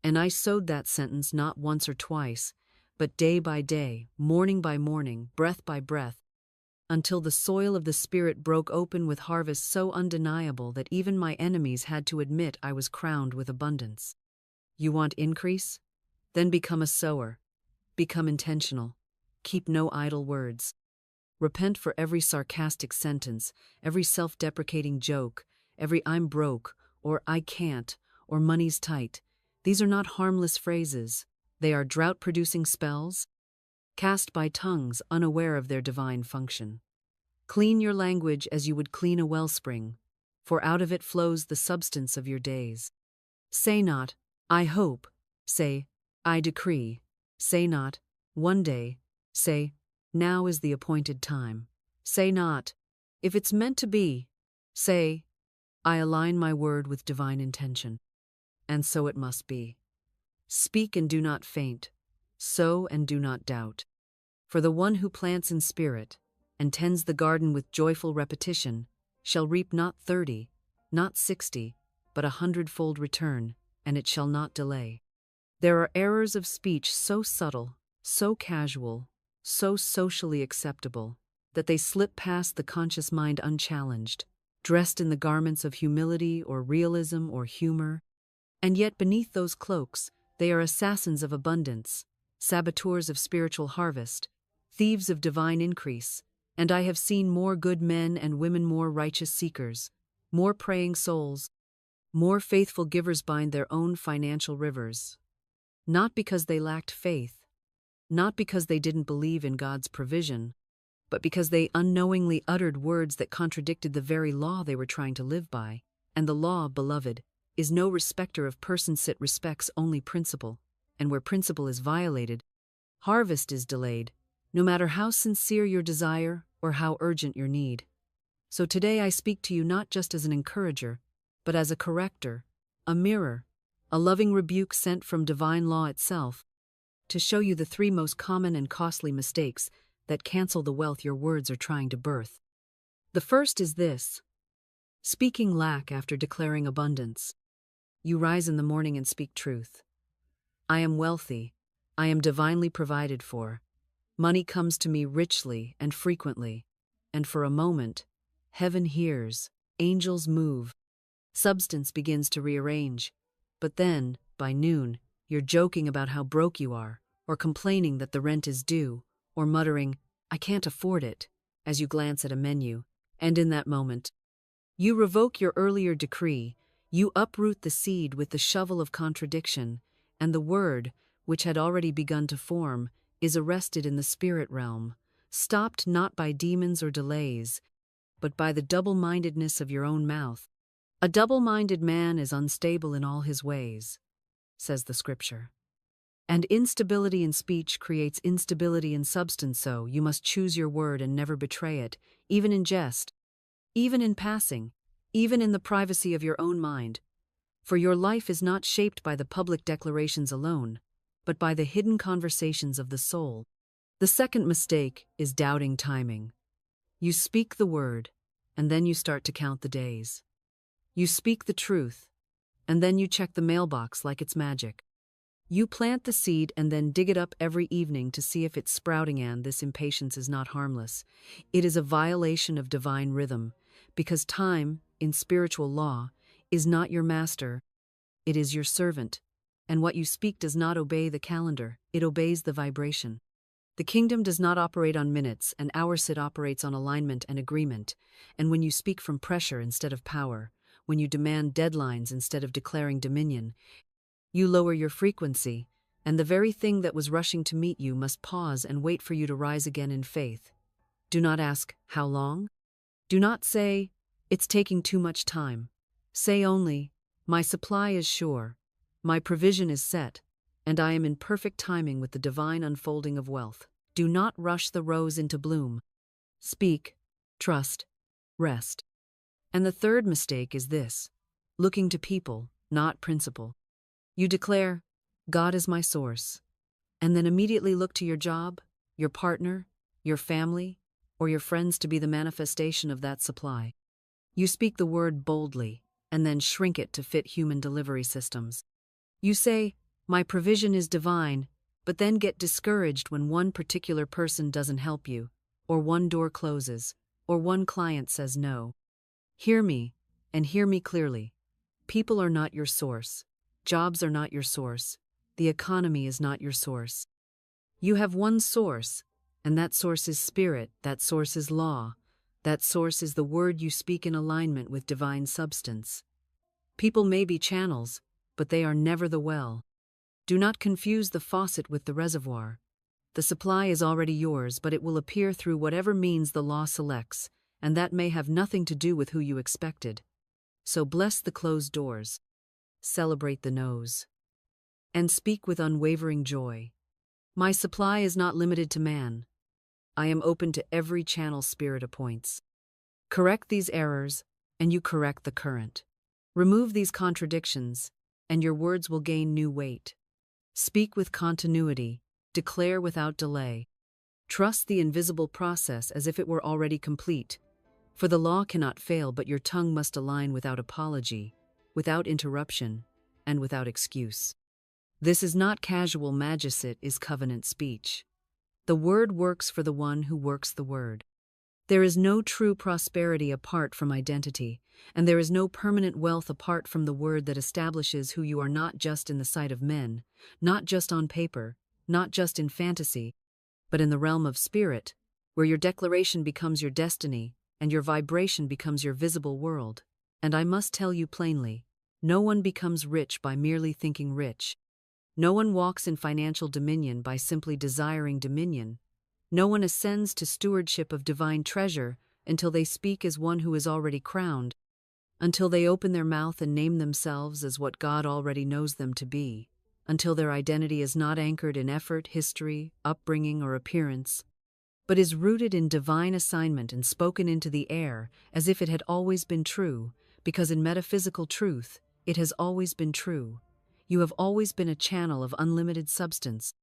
And I sowed that sentence not once or twice, but day by day, morning by morning, breath by breath, until the soil of the Spirit broke open with harvest so undeniable that even my enemies had to admit I was crowned with abundance. You want increase? Then become a sower. Become intentional. Keep no idle words. Repent for every sarcastic sentence, every self-deprecating joke, every "I'm broke," or "I can't," or "money's tight." These are not harmless phrases. They are drought-producing spells, cast by tongues unaware of their divine function. Clean your language as you would clean a wellspring, for out of it flows the substance of your days. Say not, "I hope." Say, "I decree." Say not, "One day." Say, "Now is the appointed time." Say not, "If it's meant to be." Say, "I align my word with divine intention." And so it must be. Speak and do not faint. Sow and do not doubt. For the one who plants in spirit and tends the garden with joyful repetition shall reap not 30, not 60, but 100-fold return, and it shall not delay. There are errors of speech so subtle, so casual, so socially acceptable, that they slip past the conscious mind unchallenged, dressed in the garments of humility or realism or humor. And yet beneath those cloaks, they are assassins of abundance, saboteurs of spiritual harvest, thieves of divine increase. And I have seen more good men and women, more righteous seekers, more praying souls, more faithful givers bind their own financial rivers. Not because they lacked faith, not because they didn't believe in God's provision, but because they unknowingly uttered words that contradicted the very law they were trying to live by. And the law, beloved, is no respecter of persons. It respects only principle, and where principle is violated, harvest is delayed, no matter how sincere your desire or how urgent your need. So today I speak to you not just as an encourager, but as a corrector, a mirror, a loving rebuke sent from divine law itself, to show you the 3 most common and costly mistakes that cancel the wealth your words are trying to birth. The first is this: speaking lack after declaring abundance. You rise in the morning and speak truth. I am wealthy. I am divinely provided for. Money comes to me richly and frequently. And for a moment, heaven hears, angels move, substance begins to rearrange. But then, by noon, you're joking about how broke you are, or complaining that the rent is due, or muttering, "I can't afford it," as you glance at a menu. And in that moment, you revoke your earlier decree, you uproot the seed with the shovel of contradiction, and the word, which had already begun to form, is arrested in the spirit realm, stopped not by demons or delays, but by the double-mindedness of your own mouth. A double-minded man is unstable in all his ways, says the scripture. And instability in speech creates instability in substance, so you must choose your word and never betray it, even in jest, even in passing, even in the privacy of your own mind. For your life is not shaped by the public declarations alone, but by the hidden conversations of the soul. The second mistake is doubting timing. You speak the word, and then you start to count the days. You speak the truth, and then you check the mailbox like it's magic. You plant the seed and then dig it up every evening to see if it's sprouting, and this impatience is not harmless. It is a violation of divine rhythm, because time, in spiritual law, is not your master, it is your servant. And what you speak does not obey the calendar, it obeys the vibration. The kingdom does not operate on minutes, and ours it operates on alignment and agreement. And when you speak from pressure instead of power, when you demand deadlines instead of declaring dominion, you lower your frequency, and the very thing that was rushing to meet you must pause and wait for you to rise again in faith. Do not ask, "How long?" Do not say, "It's taking too much time." Say only, "My supply is sure, my provision is set, and I am in perfect timing with the divine unfolding of wealth." Do not rush the rose into bloom. Speak, trust, rest. And the third mistake is this: looking to people, not principle. You declare, "God is my source," and then immediately look to your job, your partner, your family, or your friends to be the manifestation of that supply. You speak the word boldly, and then shrink it to fit human delivery systems. You say, "My provision is divine," but then get discouraged when one particular person doesn't help you, or one door closes, or one client says no. Hear me, and hear me clearly. People are not your source. Jobs are not your source. the economy is not your source. You have one source, and that source is spirit, that source is law, that source is the word you speak in alignment with divine substance. People may be channels, but they are never the well. Do not confuse the faucet with the reservoir. The supply is already yours, but it will appear through whatever means the law selects, and that may have nothing to do with who you expected. So bless the closed doors, celebrate the no's, and speak with unwavering joy. My supply is not limited to man. I am open to every channel spirit appoints. Correct these errors, and you correct the current. Remove these contradictions, and your words will gain new weight. Speak with continuity, declare without delay. Trust the invisible process as if it were already complete. For the law cannot fail, but your tongue must align without apology, without interruption, and without excuse. This is not casual magic, it is covenant speech. The word works for the one who works the word. There is no true prosperity apart from identity, and there is no permanent wealth apart from the word that establishes who you are, not just in the sight of men, not just on paper, not just in fantasy, but in the realm of spirit, where your declaration becomes your destiny, and your vibration becomes your visible world. And I must tell you plainly, no one becomes rich by merely thinking rich. No one walks in financial dominion by simply desiring dominion. No one ascends to stewardship of divine treasure until they speak as one who is already crowned, until they open their mouth and name themselves as what God already knows them to be, until their identity is not anchored in effort, history, upbringing, or appearance, but is rooted in divine assignment and spoken into the air as if it had always been true, because in metaphysical truth, it has always been true. You have always been a channel of unlimited substance,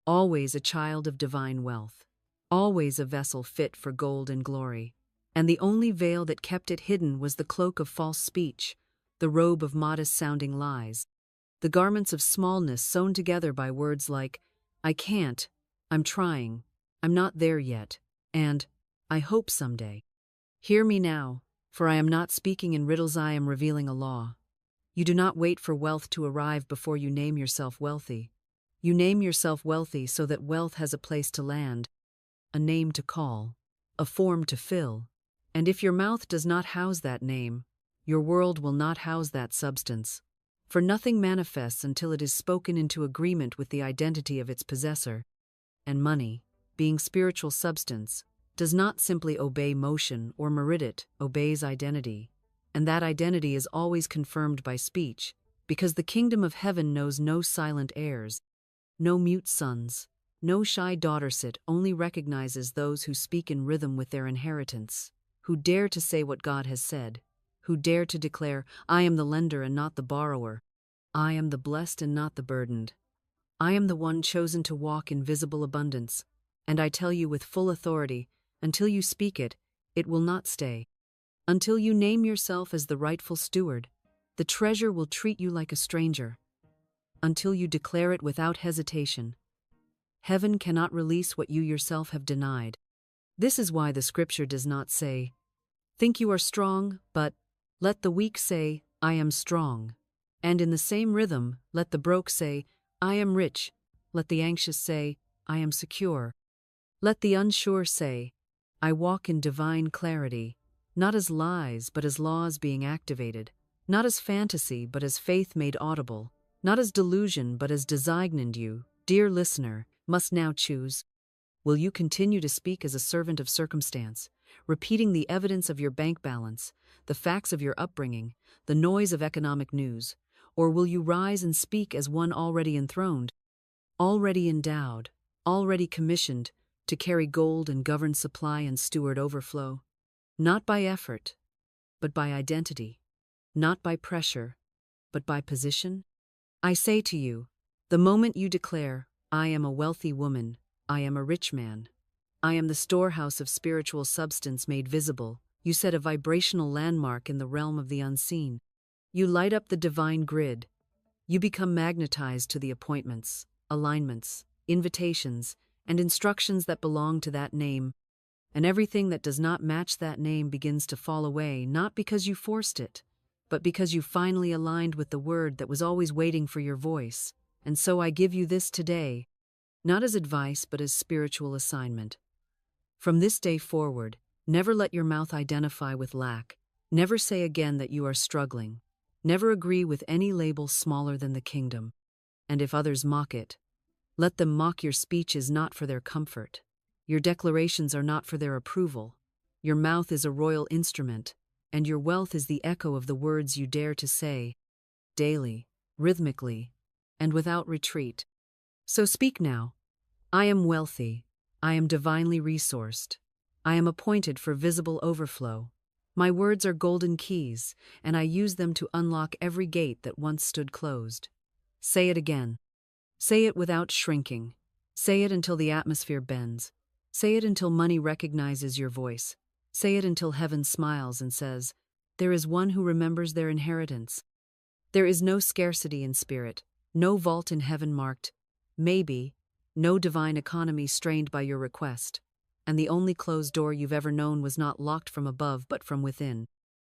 always a child of divine wealth, always a vessel fit for gold and glory. And the only veil that kept it hidden was the cloak of false speech, the robe of modest-sounding lies, the garments of smallness sewn together by words like, I can't, I'm trying, I'm not there yet, and I hope someday. Hear me now, for I am not speaking in riddles, I am revealing a law. You do not wait for wealth to arrive before you name yourself wealthy. You name yourself wealthy so that wealth has a place to land, a name to call, a form to fill. And if your mouth does not house that name, your world will not house that substance. For nothing manifests until it is spoken into agreement with the identity of its possessor. And money, being spiritual substance, does not simply obey motion or merit, it obeys identity. And that identity is always confirmed by speech, because the kingdom of heaven knows no silent heirs, no mute sons, no shy daughters. It only recognizes those who speak in rhythm with their inheritance, who dare to say what God has said, who dare to declare, I am the lender and not the borrower. I am the blessed and not the burdened. I am the one chosen to walk in visible abundance. And I tell you with full authority, until you speak it, it will not stay. Until you name yourself as the rightful steward, the treasure will treat you like a stranger. Until you declare it without hesitation, heaven cannot release what you yourself have denied. This is why the scripture does not say, think you are strong, but let the weak say, I am strong. And in the same rhythm, let the broke say, I am rich. Let the anxious say, I am secure. Let the unsure say, I walk in divine clarity, not as lies but as laws being activated, not as fantasy but as faith made audible, not as delusion but as designed. You, dear listener, must now choose. Will you continue to speak as a servant of circumstance, repeating the evidence of your bank balance, the facts of your upbringing, the noise of economic news, or will you rise and speak as one already enthroned, already endowed, already commissioned to carry gold and govern supply and steward overflow? Not by effort, but by identity. Not by pressure, but by position. I say to you, the moment you declare, I am a wealthy woman, I am a rich man, I am the storehouse of spiritual substance made visible, you set a vibrational landmark in the realm of the unseen. You light up the divine grid. You become magnetized to the appointments, alignments, invitations, and instructions that belong to that name. And everything that does not match that name begins to fall away, not because you forced it, but because you finally aligned with the word that was always waiting for your voice. And so I give you this today, not as advice but as spiritual assignment. From this day forward, never let your mouth identify with lack. Never say again that you are struggling. Never agree with any label smaller than the kingdom. And if others mock it, let them mock. Your speech is not for their comfort. Your declarations are not for their approval. Your mouth is a royal instrument, and your wealth is the echo of the words you dare to say, daily, rhythmically, and without retreat. So speak now. I am wealthy. I am divinely resourced. I am appointed for visible overflow. My words are golden keys, and I use them to unlock every gate that once stood closed. Say it again. Say it without shrinking. Say it until the atmosphere bends. Say it until money recognizes your voice. Say it until heaven smiles and says, "There is one who remembers their inheritance." There is no scarcity in spirit, no vault in heaven marked, maybe, no divine economy strained by your request, and the only closed door you've ever known was not locked from above but from within.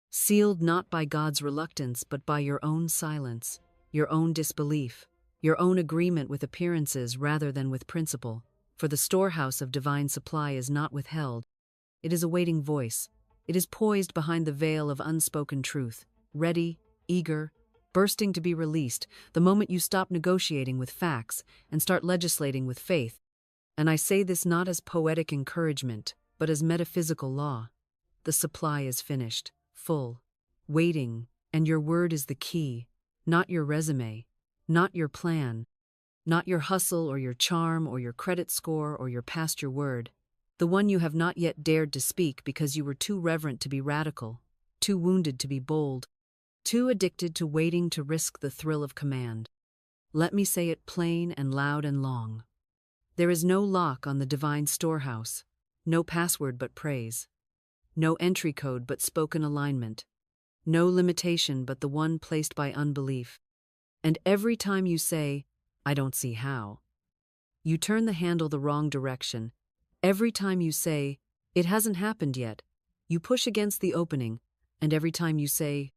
Sealed not by God's reluctance but by your own silence, your own disbelief, your own agreement with appearances rather than with principle. For the storehouse of divine supply is not withheld. It is a waiting voice. It is poised behind the veil of unspoken truth, ready, eager, bursting to be released the moment you stop negotiating with facts and start legislating with faith. And I say this not as poetic encouragement, but as metaphysical law. The supply is finished, full, waiting, and your word is the key, not your resume, not your plan, not your hustle or your charm or your credit score or your past your word, the one you have not yet dared to speak because you were too reverent to be radical, too wounded to be bold, too addicted to waiting to risk the thrill of command. Let me say it plain and loud and long. There is no lock on the divine storehouse, no password but praise, no entry code but spoken alignment, no limitation but the one placed by unbelief. And every time you say, "I don't see how," you turn the handle the wrong direction. Every time you say, "It hasn't happened yet," you push against the opening. And every time you say,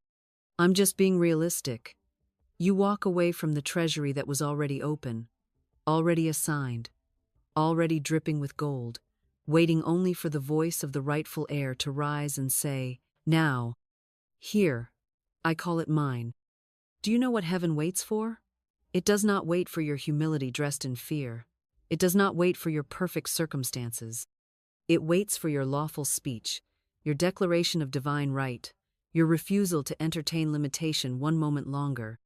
"I'm just being realistic," you walk away from the treasury that was already open, already assigned, already dripping with gold, waiting only for the voice of the rightful heir to rise and say, "Now, here, I call it mine." Do you know what heaven waits for? It does not wait for your humility dressed in fear. It does not wait for your perfect circumstances. It waits for your lawful speech, your declaration of divine right, your refusal to entertain limitation one moment longer,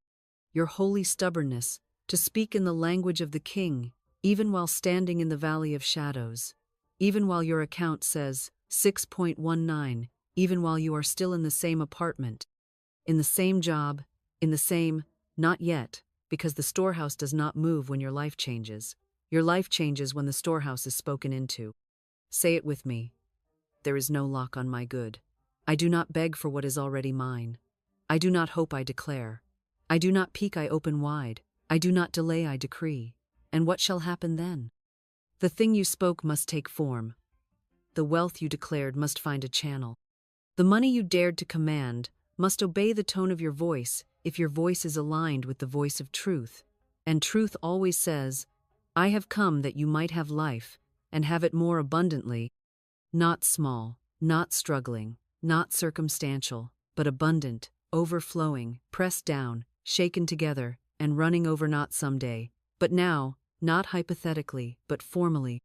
your holy stubbornness to speak in the language of the King, even while standing in the valley of shadows, even while your account says 6.19, even while you are still in the same apartment, in the same job, in the same, not yet, because the storehouse does not move when your life changes. Your life changes when the storehouse is spoken into. Say it with me. There is no lock on my good. I do not beg for what is already mine. I do not hope, I declare. I do not peek, I open wide. I do not delay, I decree. And what shall happen then? The thing you spoke must take form. The wealth you declared must find a channel. The money you dared to command must obey the tone of your voice if your voice is aligned with the voice of truth. And truth always says, "I have come that you might have life, and have it more abundantly." Not small, not struggling, not circumstantial, but abundant, overflowing, pressed down, shaken together, and running over, not someday, but now, not hypothetically, but formally,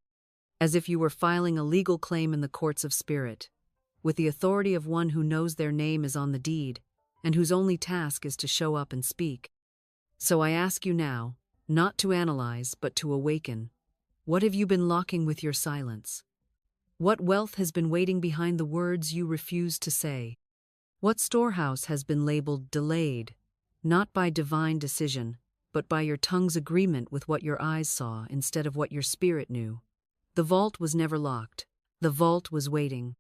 as if you were filing a legal claim in the courts of spirit, with the authority of one who knows their name is on the deed, and whose only task is to show up and speak. So I ask you now, not to analyze, but to awaken. What have you been locking with your silence? What wealth has been waiting behind the words you refuse to say? What storehouse has been labeled delayed, not by divine decision, but by your tongue's agreement with what your eyes saw instead of what your spirit knew? The vault was never locked. The vault was waiting.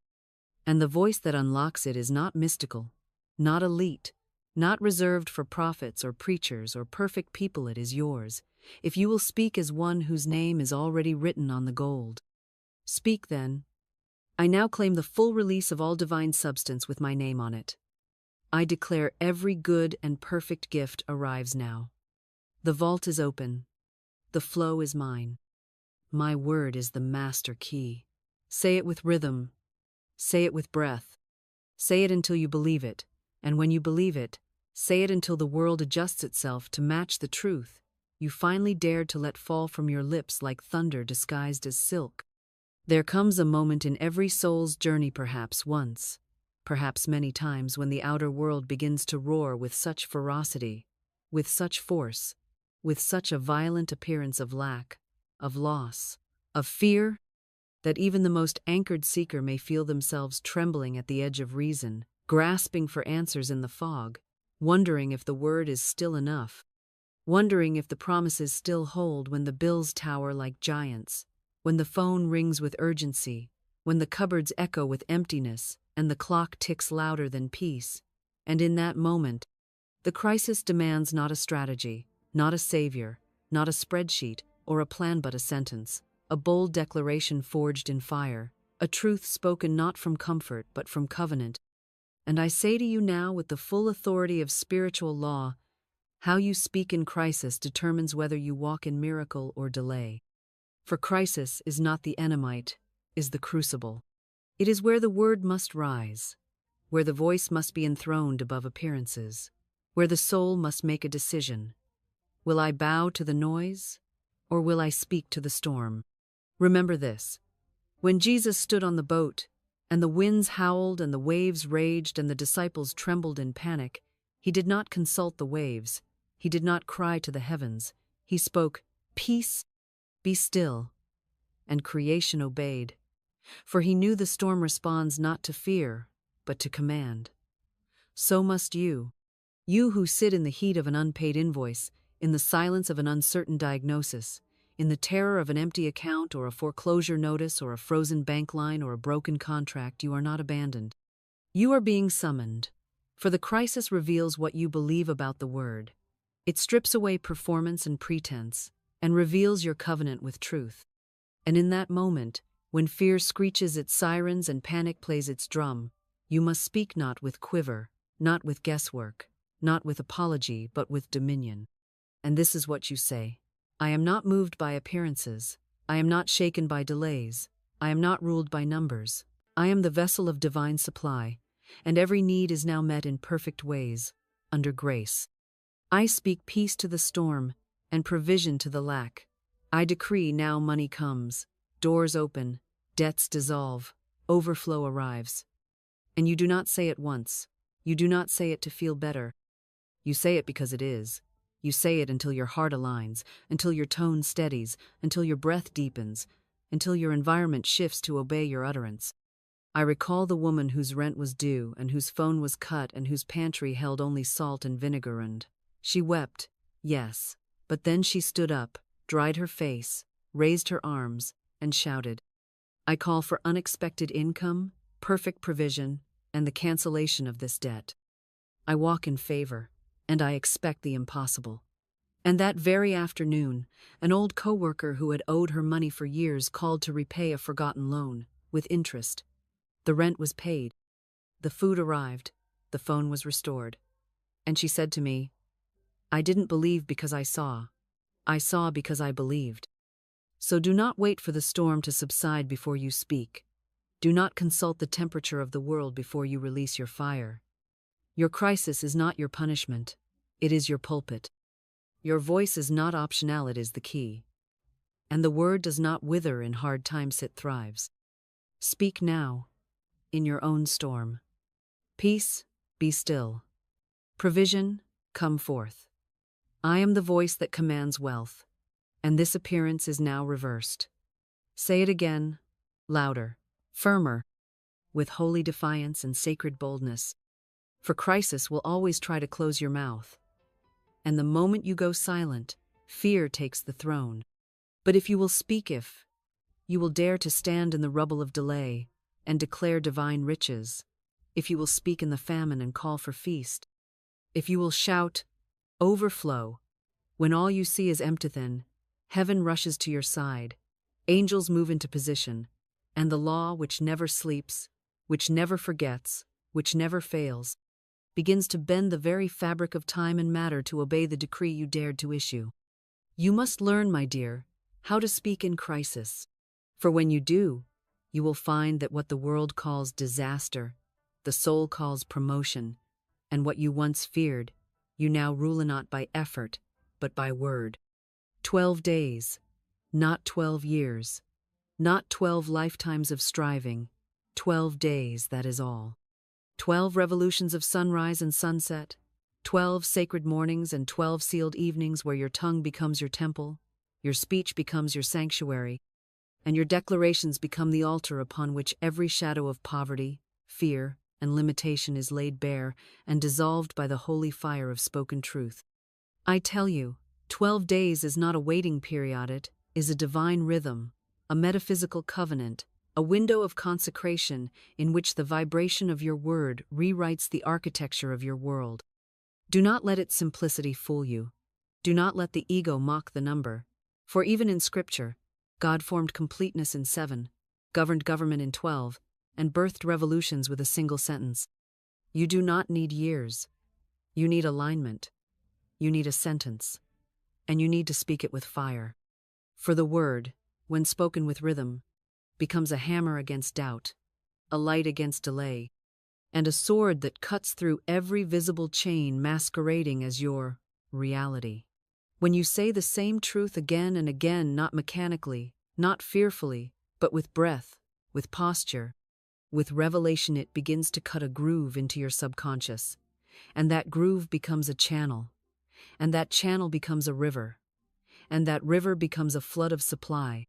And the voice that unlocks it is not mystical, not elite, not reserved for prophets or preachers or perfect people. It is yours, if you will speak as one whose name is already written on the gold. Speak then. I now claim the full release of all divine substance with my name on it. I declare every good and perfect gift arrives now. The vault is open. The flow is mine. My word is the master key. Say it with rhythm. Say it with breath. Say it until you believe it. And when you believe it, say it until the world adjusts itself to match the truth you finally dared to let fall from your lips like thunder disguised as silk. There comes a moment in every soul's journey, perhaps once, perhaps many times, when the outer world begins to roar with such ferocity, with such force, with such a violent appearance of lack, of loss, of fear, that even the most anchored seeker may feel themselves trembling at the edge of reason, grasping for answers in the fog, wondering if the word is still enough, wondering if the promises still hold when the bills tower like giants, when the phone rings with urgency, when the cupboards echo with emptiness, and the clock ticks louder than peace. And in that moment, the crisis demands not a strategy, not a savior, not a spreadsheet or a plan, but a sentence, a bold declaration forged in fire, a truth spoken not from comfort but from covenant. And I say to you now, with the full authority of spiritual law, how you speak in crisis determines whether you walk in miracle or delay. For crisis is not the ennemite, is the crucible. It is where the word must rise, where the voice must be enthroned above appearances, where the soul must make a decision. Will I bow to the noise, or will I speak to the storm? Remember this: when Jesus stood on the boat, and the winds howled and the waves raged and the disciples trembled in panic, he did not consult the waves. He did not cry to the heavens. He spoke, "Peace, be still," and creation obeyed. For he knew the storm responds not to fear, but to command. So must you who sit in the heat of an unpaid invoice, in the silence of an uncertain diagnosis, in the terror of an empty account or a foreclosure notice or a frozen bank line or a broken contract. You are not abandoned. You are being summoned, for the crisis reveals what you believe about the word. It strips away performance and pretense, and reveals your covenant with truth. And in that moment, when fear screeches its sirens and panic plays its drum, you must speak not with quiver, not with guesswork, not with apology, but with dominion. And this is what you say: I am not moved by appearances. I am not shaken by delays. I am not ruled by numbers. I am the vessel of divine supply, and every need is now met in perfect ways, under grace. I speak peace to the storm and provision to the lack. I decree now money comes, doors open, debts dissolve, overflow arrives. And you do not say it once. You do not say it to feel better. You say it because it is. You say it until your heart aligns, until your tone steadies, until your breath deepens, until your environment shifts to obey your utterance. I recall the woman whose rent was due and whose phone was cut and whose pantry held only salt and vinegar, and she wept, yes, but then she stood up, dried her face, raised her arms, and shouted, I call for unexpected income, perfect provision, and the cancellation of this debt. I walk in favor, and I expect the impossible. And that very afternoon, an old coworker who had owed her money for years called to repay a forgotten loan, with interest. The rent was paid. The food arrived. The phone was restored. And she said to me, I didn't believe because I saw. I saw because I believed. So do not wait for the storm to subside before you speak. Do not consult the temperature of the world before you release your fire. Your crisis is not your punishment. It is your pulpit. Your voice is not optional, it is the key. And the word does not wither in hard times, it thrives. Speak now, in your own storm. Peace, be still. Provision, come forth. I am the voice that commands wealth, and this appearance is now reversed. Say it again, louder, firmer, with holy defiance and sacred boldness. For crisis will always try to close your mouth. And the moment you go silent, fear takes the throne. But if you will speak, if you will dare to stand in the rubble of delay and declare divine riches, if you will speak in the famine and call for feast, if you will shout, overflow, when all you see is empty, then heaven rushes to your side, angels move into position, and the law which never sleeps, which never forgets, which never fails, begins to bend the very fabric of time and matter to obey the decree you dared to issue. You must learn, my dear, how to speak in crisis. For when you do, you will find that what the world calls disaster, the soul calls promotion, and what you once feared, you now rule not by effort, but by word. 12 days, not 12 years, not 12 lifetimes of striving, 12 days, that is all. 12 revolutions of sunrise and sunset, 12 sacred mornings and 12 sealed evenings where your tongue becomes your temple, your speech becomes your sanctuary, and your declarations become the altar upon which every shadow of poverty, fear, and limitation is laid bare and dissolved by the holy fire of spoken truth. I tell you, 12 days is not a waiting period, it is a divine rhythm, a metaphysical covenant, a window of consecration in which the vibration of your word rewrites the architecture of your world. Do not let its simplicity fool you. Do not let the ego mock the number. For even in Scripture, God formed completeness in 7, governed government in 12, and birthed revolutions with a single sentence. You do not need years. You need alignment. You need a sentence. And you need to speak it with fire. For the word, when spoken with rhythm, becomes a hammer against doubt, a light against delay, and a sword that cuts through every visible chain masquerading as your reality. When you say the same truth again and again, not mechanically, not fearfully, but with breath, with posture, with revelation, it begins to cut a groove into your subconscious, and that groove becomes a channel, and that channel becomes a river, and that river becomes a flood of supply,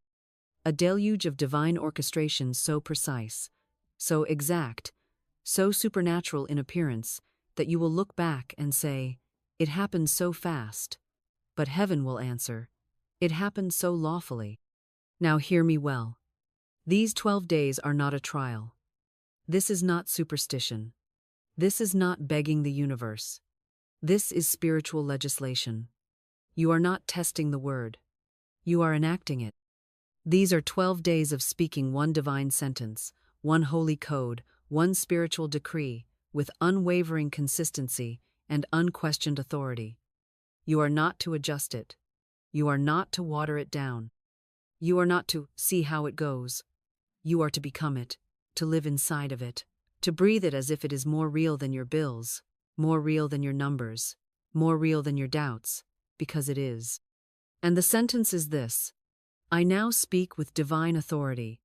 a deluge of divine orchestration so precise, so exact, so supernatural in appearance that you will look back and say, "It happened so fast." But heaven will answer, "It happened so lawfully." Now hear me well. These 12 days are not a trial. This is not superstition. This is not begging the universe. This is spiritual legislation. You are not testing the word. You are enacting it. These are 12 days of speaking one divine sentence, one holy code, one spiritual decree, with unwavering consistency and unquestioned authority. You are not to adjust it. You are not to water it down. You are not to see how it goes. You are to become it, to live inside of it, to breathe it as if it is more real than your bills, more real than your numbers, more real than your doubts, because it is. And the sentence is this: I now speak with divine authority.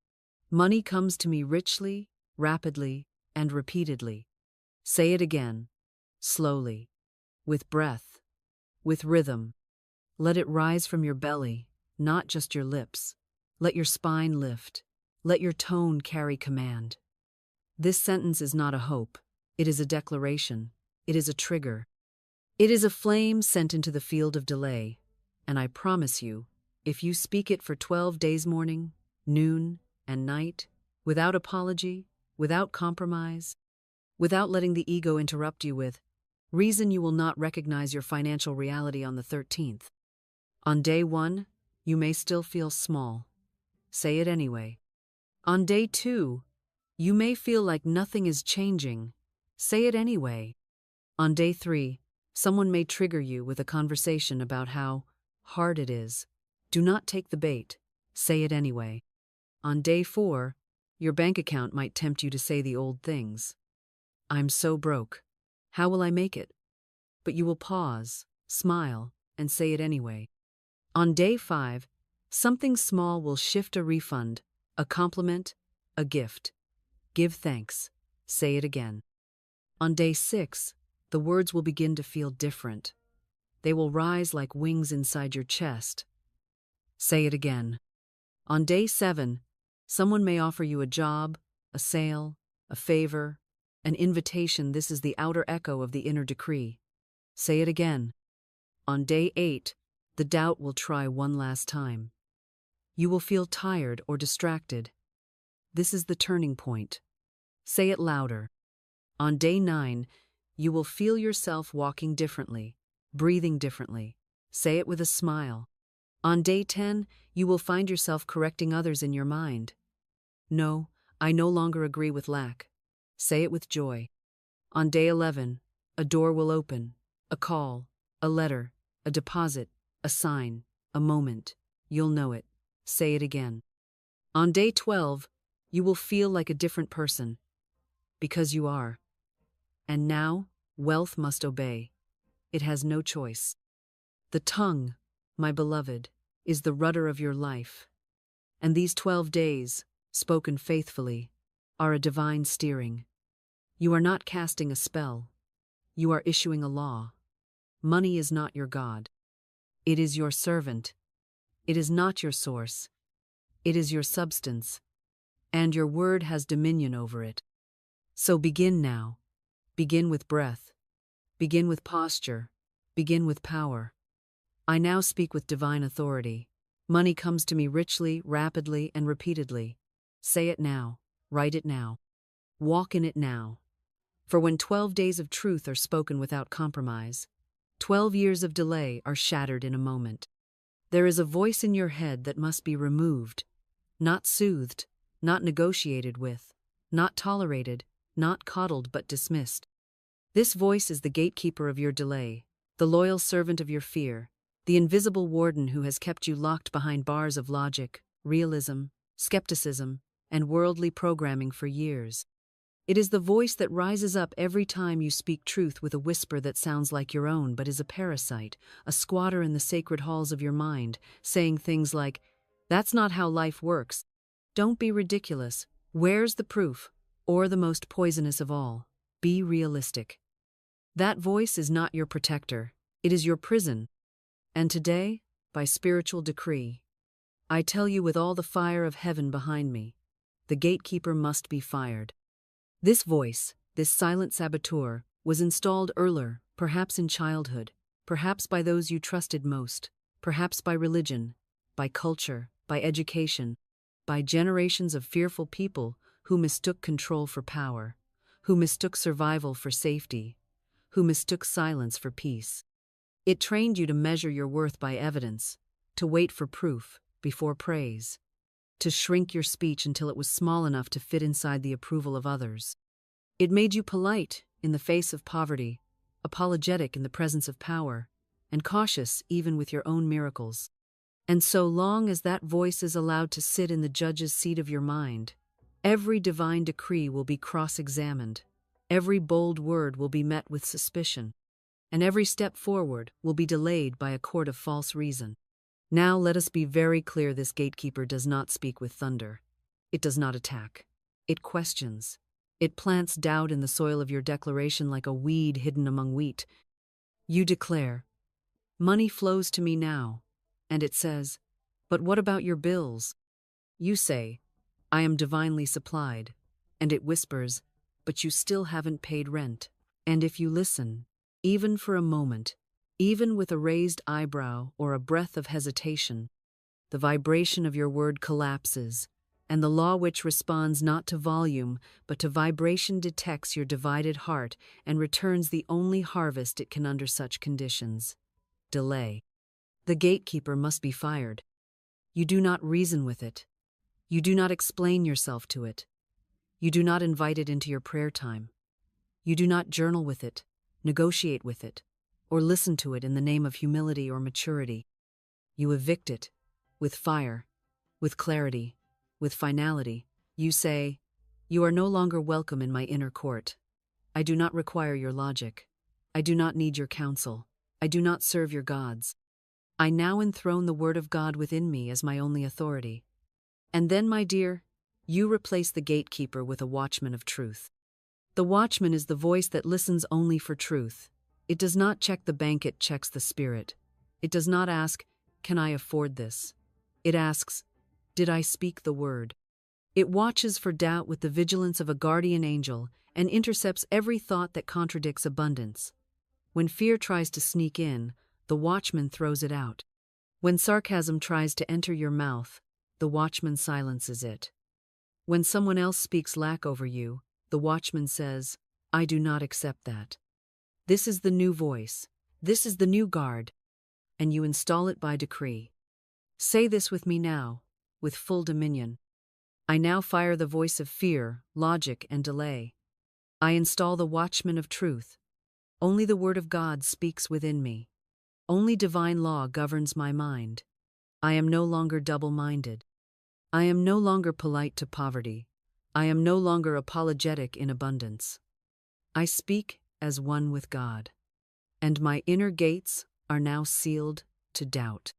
Money comes to me richly, rapidly, and repeatedly. Say it again, slowly, with breath, with rhythm. Let it rise from your belly, not just your lips. Let your spine lift. Let your tone carry command. This sentence is not a hope. It is a declaration. It is a trigger. It is a flame sent into the field of delay. And I promise you, if you speak it for 12 days, morning, noon, and night, without apology, without compromise, without letting the ego interrupt you with reason, you will not recognize your financial reality on the 13th. On day 1, you may still feel small. Say it anyway. On day 2, you may feel like nothing is changing. Say it anyway. On day 3, someone may trigger you with a conversation about how hard it is. Do not take the bait. Say it anyway. On day 4, your bank account might tempt you to say the old things. I'm so broke. How will I make it? But you will pause, smile, and say it anyway. On day 5, something small will shift: a refund, a compliment, a gift. Give thanks. Say it again. On day 6, the words will begin to feel different. They will rise like wings inside your chest. Say it again. On day 7, someone may offer you a job, a sale, a favor, an invitation. This is the outer echo of the inner decree. Say it again. On day 8, the doubt will try one last time. You will feel tired or distracted. This is the turning point. Say it louder. On day 9, you will feel yourself walking differently, breathing differently. Say it with a smile. On day 10, you will find yourself correcting others in your mind. No, I no longer agree with lack. Say it with joy. On day 11, a door will open, a call, a letter, a deposit, a sign, a moment. You'll know it. Say it again. On day 12, you will feel like a different person. Because you are. And now, wealth must obey. It has no choice. The tongue, my beloved, is the rudder of your life. And these 12 days, spoken faithfully, are a divine steering. You are not casting a spell. You are issuing a law. Money is not your God. It is your servant. It is not your source. It is your substance. And your word has dominion over it. So begin now. Begin with breath. Begin with posture. Begin with power. I now speak with divine authority. Money comes to me richly, rapidly, and repeatedly. Say it now. Write it now. Walk in it now. For when 12 days of truth are spoken without compromise, 12 years of delay are shattered in a moment. There is a voice in your head that must be removed, not soothed, not negotiated with, not tolerated, not coddled but dismissed. This voice is the gatekeeper of your delay, the loyal servant of your fear, the invisible warden who has kept you locked behind bars of logic, realism, skepticism, and worldly programming for years. It is the voice that rises up every time you speak truth with a whisper that sounds like your own but is a parasite, a squatter in the sacred halls of your mind, saying things like, "That's not how life works. Don't be ridiculous. Where's the proof?" Or the most poisonous of all, be realistic. That voice is not your protector, it is your prison. And today, by spiritual decree, I tell you with all the fire of heaven behind me, the gatekeeper must be fired. This voice, this silent saboteur, was installed earlier, perhaps in childhood, perhaps by those you trusted most, perhaps by religion, by culture, by education, by generations of fearful people who mistook control for power, who mistook survival for safety, who mistook silence for peace. It trained you to measure your worth by evidence, to wait for proof before praise, to shrink your speech until it was small enough to fit inside the approval of others. It made you polite in the face of poverty, apologetic in the presence of power, and cautious even with your own miracles. And so long as that voice is allowed to sit in the judge's seat of your mind, every divine decree will be cross-examined, every bold word will be met with suspicion, and every step forward will be delayed by a court of false reason. Now let us be very clear, this gatekeeper does not speak with thunder. It does not attack. It questions. It plants doubt in the soil of your declaration like a weed hidden among wheat. You declare, "Money flows to me now," and it says, "But what about your bills?" You say, "I am divinely supplied," and it whispers, "But you still haven't paid rent." And if you listen, even for a moment, even with a raised eyebrow or a breath of hesitation, the vibration of your word collapses, and the law which responds not to volume but to vibration detects your divided heart and returns the only harvest it can under such conditions: delay. The gatekeeper must be fired. You do not reason with it. You do not explain yourself to it. You do not invite it into your prayer time. You do not journal with it, negotiate with it, or listen to it in the name of humility or maturity. You evict it, with fire, with clarity, with finality. You say, "You are no longer welcome in my inner court. I do not require your logic. I do not need your counsel. I do not serve your gods. I now enthrone the word of God within me as my only authority." And then, my dear, you replace the gatekeeper with a watchman of truth. The watchman is the voice that listens only for truth. It does not check the bank, it checks the spirit. It does not ask, "Can I afford this?" It asks, "Did I speak the word?" It watches for doubt with the vigilance of a guardian angel and intercepts every thought that contradicts abundance. When fear tries to sneak in, the watchman throws it out. When sarcasm tries to enter your mouth, the watchman silences it. When someone else speaks lack over you, the watchman says, "I do not accept that." This is the new voice. This is the new guard. And you install it by decree. Say this with me now, with full dominion. I now fire the voice of fear, logic, and delay. I install the watchman of truth. Only the word of God speaks within me. Only divine law governs my mind. I am no longer double-minded. I am no longer polite to poverty. I am no longer apologetic in abundance. I speak as one with God. And my inner gates are now sealed to doubt.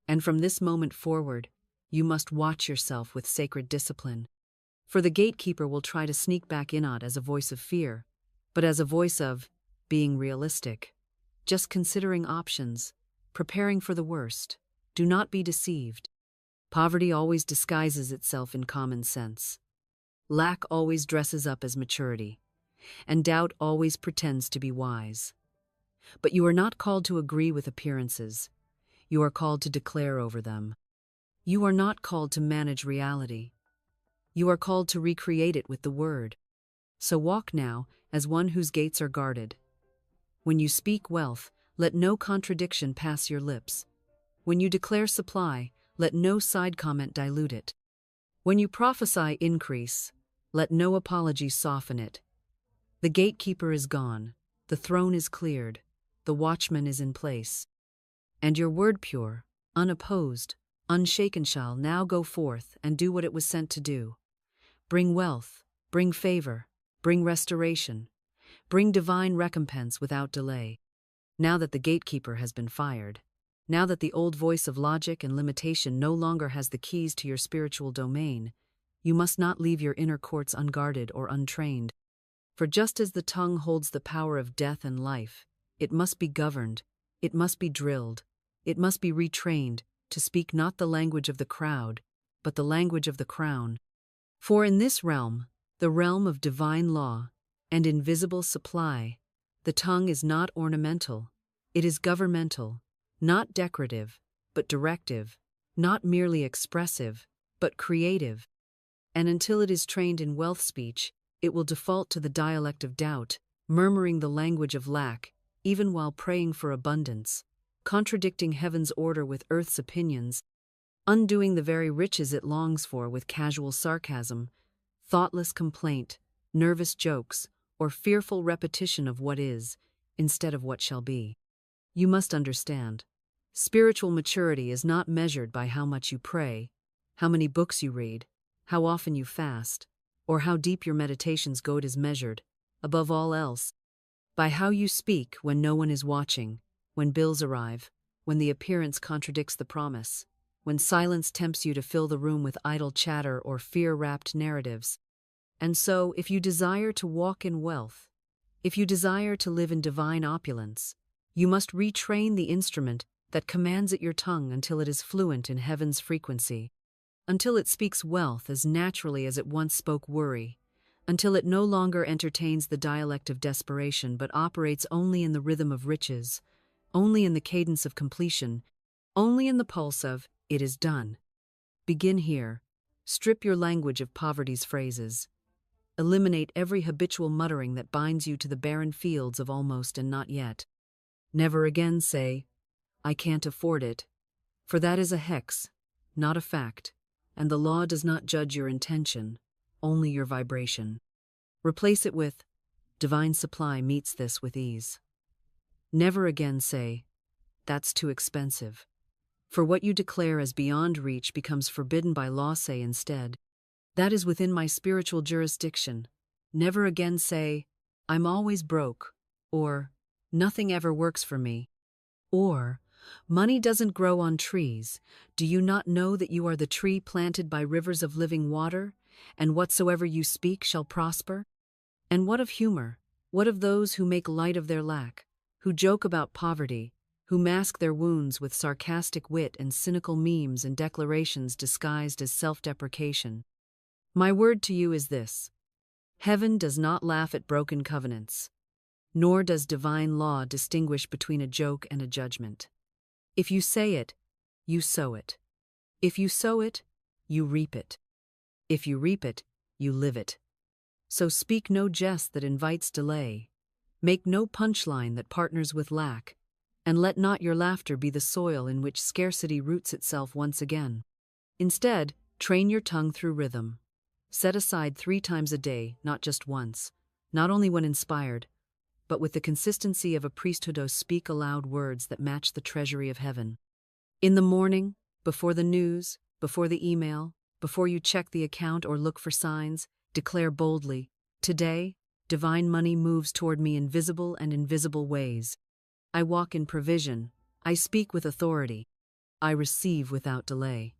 And from this moment forward, you must watch yourself with sacred discipline. For the gatekeeper will try to sneak back in as a voice of fear, but as a voice of being realistic, just considering options, preparing for the worst. Do not be deceived. Poverty always disguises itself in common sense. Lack always dresses up as maturity, and doubt always pretends to be wise. But you are not called to agree with appearances. You are called to declare over them. You are not called to manage reality. You are called to recreate it with the word. So walk now as one whose gates are guarded. When you speak wealth, let no contradiction pass your lips. When you declare supply, let no side comment dilute it. When you prophesy increase, let no apology soften it. The gatekeeper is gone, the throne is cleared, the watchman is in place. And your word pure, unopposed, unshaken shall now go forth and do what it was sent to do. Bring wealth, bring favor, bring restoration, bring divine recompense without delay. Now that the gatekeeper has been fired, now that the old voice of logic and limitation no longer has the keys to your spiritual domain, you must not leave your inner courts unguarded or untrained. For just as the tongue holds the power of death and life, it must be governed, it must be drilled, it must be retrained to speak not the language of the crowd, but the language of the crown. For in this realm, the realm of divine law and invisible supply, the tongue is not ornamental, it is governmental, not decorative, but directive, not merely expressive, but creative. And until it is trained in wealth speech, it will default to the dialect of doubt, murmuring the language of lack, even while praying for abundance, contradicting heaven's order with earth's opinions, undoing the very riches it longs for with casual sarcasm, thoughtless complaint, nervous jokes, or fearful repetition of what is, instead of what shall be. You must understand, spiritual maturity is not measured by how much you pray, how many books you read, how often you fast, or how deep your meditations go. It is measured, above all else, by how you speak when no one is watching, when bills arrive, when the appearance contradicts the promise, when silence tempts you to fill the room with idle chatter or fear-wrapped narratives. And so, if you desire to walk in wealth, if you desire to live in divine opulence, you must retrain the instrument that commands at your tongue until it is fluent in heaven's frequency, until it speaks wealth as naturally as it once spoke worry, until it no longer entertains the dialect of desperation but operates only in the rhythm of riches, only in the cadence of completion, only in the pulse of, "It is done." Begin here. Strip your language of poverty's phrases. Eliminate every habitual muttering that binds you to the barren fields of almost and not yet. Never again say, "I can't afford it," for that is a hex, not a fact, and the law does not judge your intention, only your vibration. Replace it with, "Divine supply meets this with ease." Never again say, "That's too expensive," for what you declare as beyond reach becomes forbidden by law. Say instead, "That is within my spiritual jurisdiction." Never again say, "I'm always broke," or "Nothing ever works for me," or "Money doesn't grow on trees. Do you not know that you are the tree planted by rivers of living water, and whatsoever you speak shall prosper?" And what of humor? What of those who make light of their lack, who joke about poverty, who mask their wounds with sarcastic wit and cynical memes and declarations disguised as self-deprecation? My word to you is this: heaven does not laugh at broken covenants, nor does divine law distinguish between a joke and a judgment. If you say it, you sow it. If you sow it, you reap it. If you reap it, you live it. So speak no jest that invites delay. Make no punchline that partners with lack, and let not your laughter be the soil in which scarcity roots itself once again. Instead, train your tongue through rhythm. Set aside 3 times a day, not just once, not only when inspired, but with the consistency of a priesthood. Speak aloud words that match the treasury of heaven. In the morning, before the news, before the email, before you check the account or look for signs, declare boldly, "Today, divine money moves toward me in visible and invisible ways. I walk in provision. I speak with authority. I receive without delay."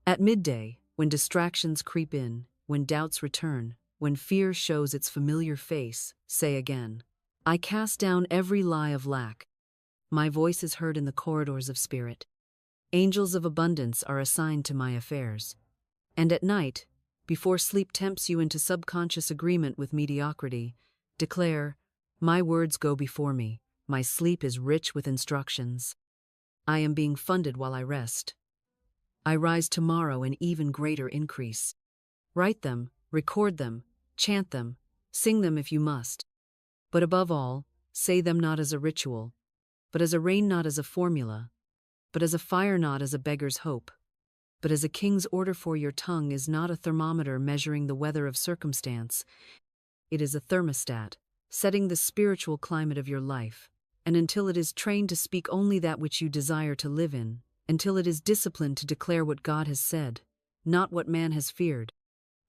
At midday, when distractions creep in, when doubts return, when fear shows its familiar face, say again, "I cast down every lie of lack." My voice is heard in the corridors of spirit. Angels of abundance are assigned to my affairs. And at night, before sleep tempts you into subconscious agreement with mediocrity, declare, "My words go before me. My sleep is rich with instructions. I am being funded while I rest. I rise tomorrow in even greater increase." Write them, record them, chant them, sing them if you must. But above all, say them not as a ritual, but as a rain, not as a formula, but as a fire, not as a beggar's hope, but as a king's order. For your tongue is not a thermometer measuring the weather of circumstance. It is a thermostat, setting the spiritual climate of your life. And until it is trained to speak only that which you desire to live in, until it is disciplined to declare what God has said, not what man has feared,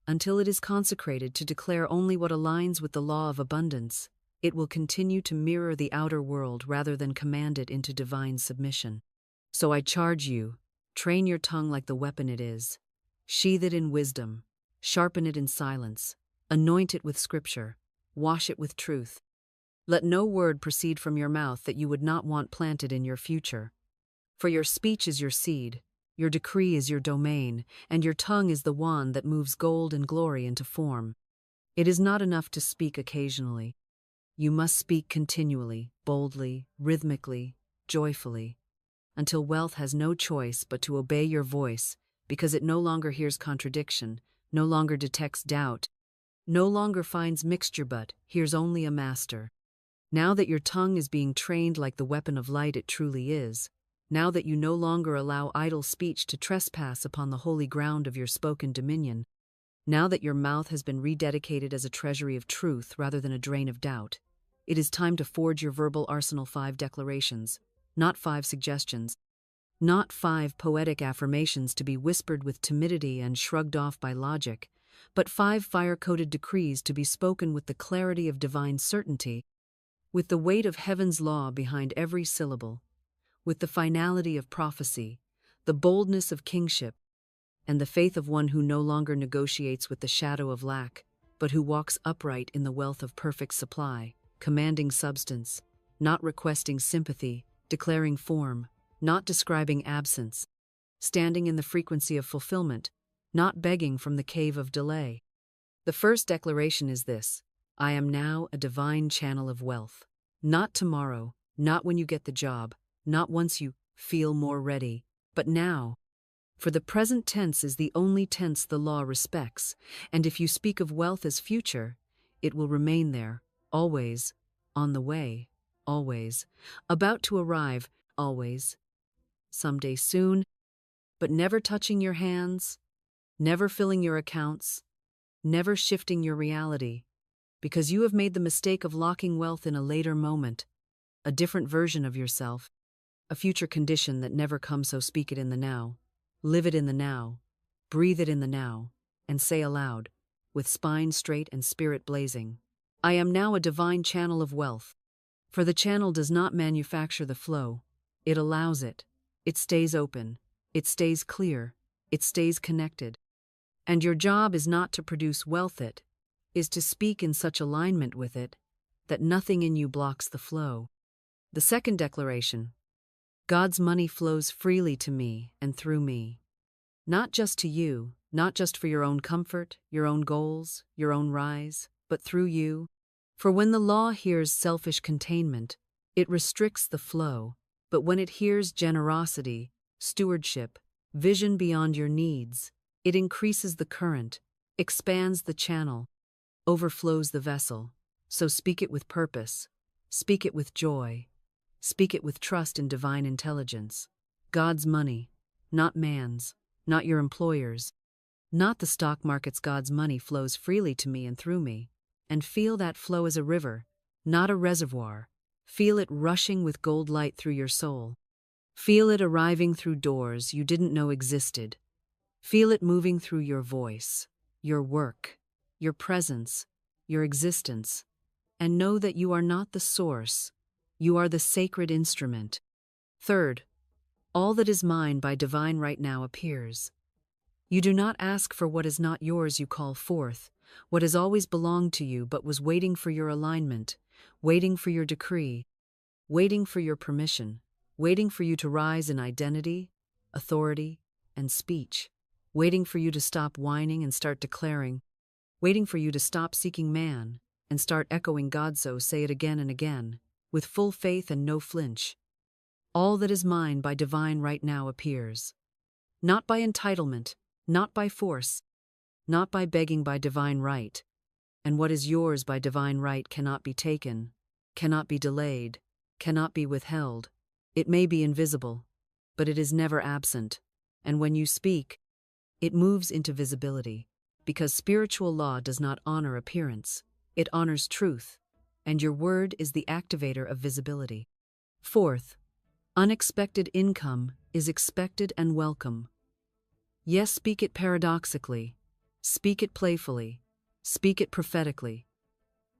until it is consecrated to declare only what aligns with the law of abundance, it will continue to mirror the outer world rather than command it into divine submission. So I charge you, train your tongue like the weapon it is. Sheathe it in wisdom, sharpen it in silence, anoint it with scripture, wash it with truth. Let no word proceed from your mouth that you would not want planted in your future. For your speech is your seed, your decree is your domain, and your tongue is the wand that moves gold and glory into form. It is not enough to speak occasionally. You must speak continually, boldly, rhythmically, joyfully, until wealth has no choice but to obey your voice, because it no longer hears contradiction, no longer detects doubt, no longer finds mixture but hears only a master. Now that your tongue is being trained like the weapon of light it truly is, now that you no longer allow idle speech to trespass upon the holy ground of your spoken dominion, now that your mouth has been rededicated as a treasury of truth rather than a drain of doubt, it is time to forge your verbal arsenal. 5 declarations, not 5 suggestions, not 5 poetic affirmations to be whispered with timidity and shrugged off by logic, but 5 fire-coated decrees to be spoken with the clarity of divine certainty, with the weight of heaven's law behind every syllable, with the finality of prophecy, the boldness of kingship, and the faith of one who no longer negotiates with the shadow of lack, but who walks upright in the wealth of perfect supply, commanding substance, not requesting sympathy, declaring form, not describing absence, standing in the frequency of fulfillment, not begging from the cave of delay. The first declaration is this: I am now a divine channel of wealth. Not tomorrow, not when you get the job, not once you feel more ready, but now. For the present tense is the only tense the law respects, and if you speak of wealth as future, it will remain there, always, on the way, always, about to arrive, always, someday soon, but never touching your hands, never filling your accounts, never shifting your reality, because you have made the mistake of locking wealth in a later moment, a different version of yourself, a future condition that never comes. So speak it in the now, live it in the now, breathe it in the now, and say aloud, with spine straight and spirit blazing, I am now a divine channel of wealth. For the channel does not manufacture the flow, it allows it. It stays open, it stays clear, it stays connected. And your job is not to produce wealth, it is to speak in such alignment with it that nothing in you blocks the flow. The second declaration: God's money flows freely to me and through me. Not just to you, not just for your own comfort, your own goals, your own rise, but through you. For when the law hears selfish containment, it restricts the flow, but when it hears generosity, stewardship, vision beyond your needs, it increases the current, expands the channel, overflows the vessel. So speak it with purpose, speak it with joy, speak it with trust in divine intelligence. God's money, not man's, not your employer's, not the stock market's. God's money flows freely to me and through me, and feel that flow as a river, not a reservoir. Feel it rushing with gold light through your soul. Feel it arriving through doors you didn't know existed. Feel it moving through your voice, your work, your presence, your existence. And know that you are not the source. You are the sacred instrument. Third, all that is mine by divine right now appears. You do not ask for what is not yours, you call forth what has always belonged to you but was waiting for your alignment, waiting for your decree, waiting for your permission, waiting for you to rise in identity, authority, and speech, waiting for you to stop whining and start declaring, waiting for you to stop seeking man and start echoing God. So say it again and again, with full faith and no flinch. All that is mine by divine right now appears. Not by entitlement, not by force, not by begging, by divine right. And what is yours by divine right cannot be taken, cannot be delayed, cannot be withheld. It may be invisible, but it is never absent. And when you speak, it moves into visibility, because spiritual law does not honor appearance, it honors truth, and your word is the activator of visibility. Fourth, unexpected income is expected and welcome. Yes, speak it paradoxically, speak it playfully, speak it prophetically.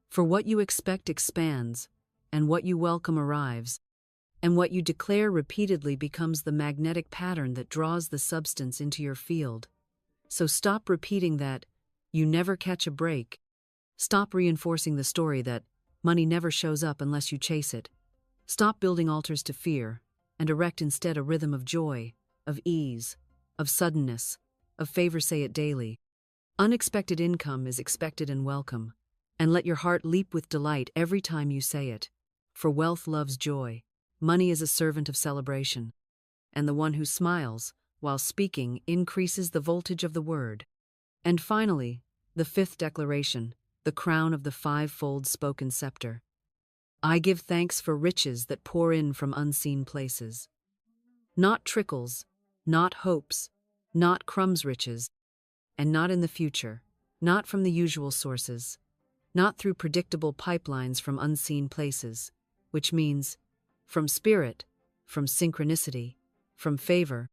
For what you expect expands, and what you welcome arrives, and what you declare repeatedly becomes the magnetic pattern that draws the substance into your field. So stop repeating that you never catch a break. Stop reinforcing the story that money never shows up unless you chase it. Stop building altars to fear, and erect instead a rhythm of joy, of ease, of suddenness, of favor. Say it daily. Unexpected income is expected and welcome, and let your heart leap with delight every time you say it. For wealth loves joy, money is a servant of celebration, and the one who smiles, while speaking, increases the voltage of the word. And finally, the fifth declaration, the crown of the five-fold spoken scepter. I give thanks for riches that pour in from unseen places. Not trickles, not hopes, not crumbs riches, and not in the future, not from the usual sources, not through predictable pipelines from unseen places, which means from spirit, from synchronicity, from favor,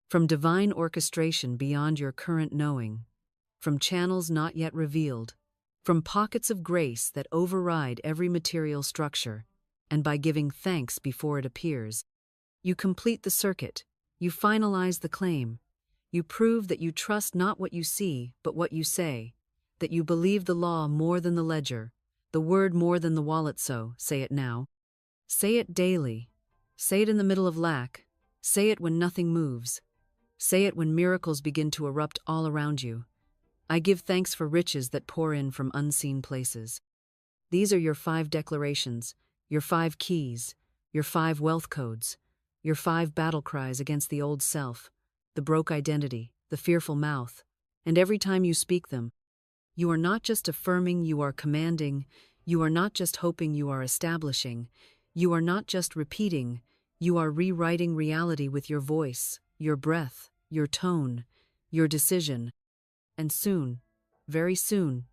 from divine orchestration beyond your current knowing, from channels not yet revealed, from pockets of grace that override every material structure, and by giving thanks before it appears, you complete the circuit, you finalize the claim, you prove that you trust not what you see, but what you say, that you believe the law more than the ledger, the word more than the wallet. So, say it now. Say it daily. Say it in the middle of lack. Say it when nothing moves. Say it when miracles begin to erupt all around you. I give thanks for riches that pour in from unseen places. These are your 5 declarations, your 5 keys, your 5 wealth codes, your 5 battle cries against the old self, the broke identity, the fearful mouth, and every time you speak them, you are not just affirming, you are commanding, you are not just hoping, you are establishing, you are not just repeating, you are rewriting reality with your voice, your breath, your tone, your decision. And soon, very soon,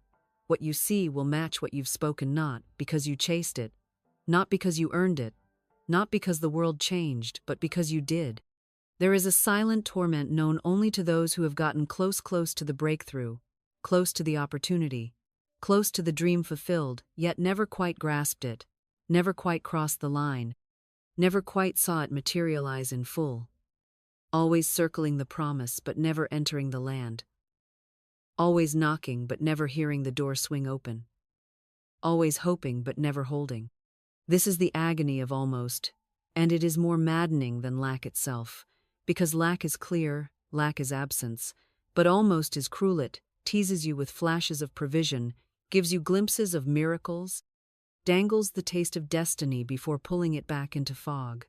what you see will match what you've spoken, not because you chased it, not because you earned it, not because the world changed, but because you did. There is a silent torment known only to those who have gotten close to the breakthrough, close to the opportunity, close to the dream fulfilled, yet never quite grasped it, never quite crossed the line, never quite saw it materialize in full. Always circling the promise but never entering the land. Always knocking but never hearing the door swing open. Always hoping but never holding. This is the agony of almost, and it is more maddening than lack itself, because lack is clear, lack is absence, but almost is cruel. It teases you with flashes of provision, gives you glimpses of miracles, dangles the taste of destiny before pulling it back into fog.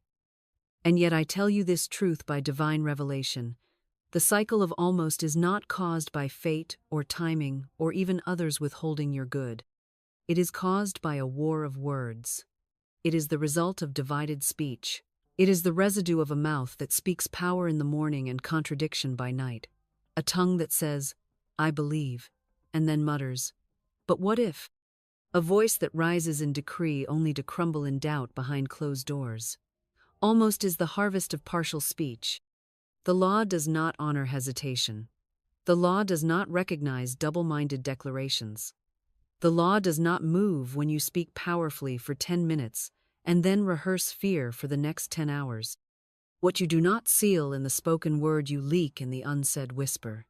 And yet I tell you this truth by divine revelation. The cycle of almost is not caused by fate or timing or even others withholding your good. It is caused by a war of words. It is the result of divided speech. It is the residue of a mouth that speaks power in the morning and contradiction by night. A tongue that says, I believe, and then mutters, but what if? A voice that rises in decree only to crumble in doubt behind closed doors. Almost is the harvest of partial speech. The law does not honor hesitation. The law does not recognize double-minded declarations. The law does not move when you speak powerfully for 10 minutes and then rehearse fear for the next 10 hours. What you do not seal in the spoken word, you leak in the unsaid whisper.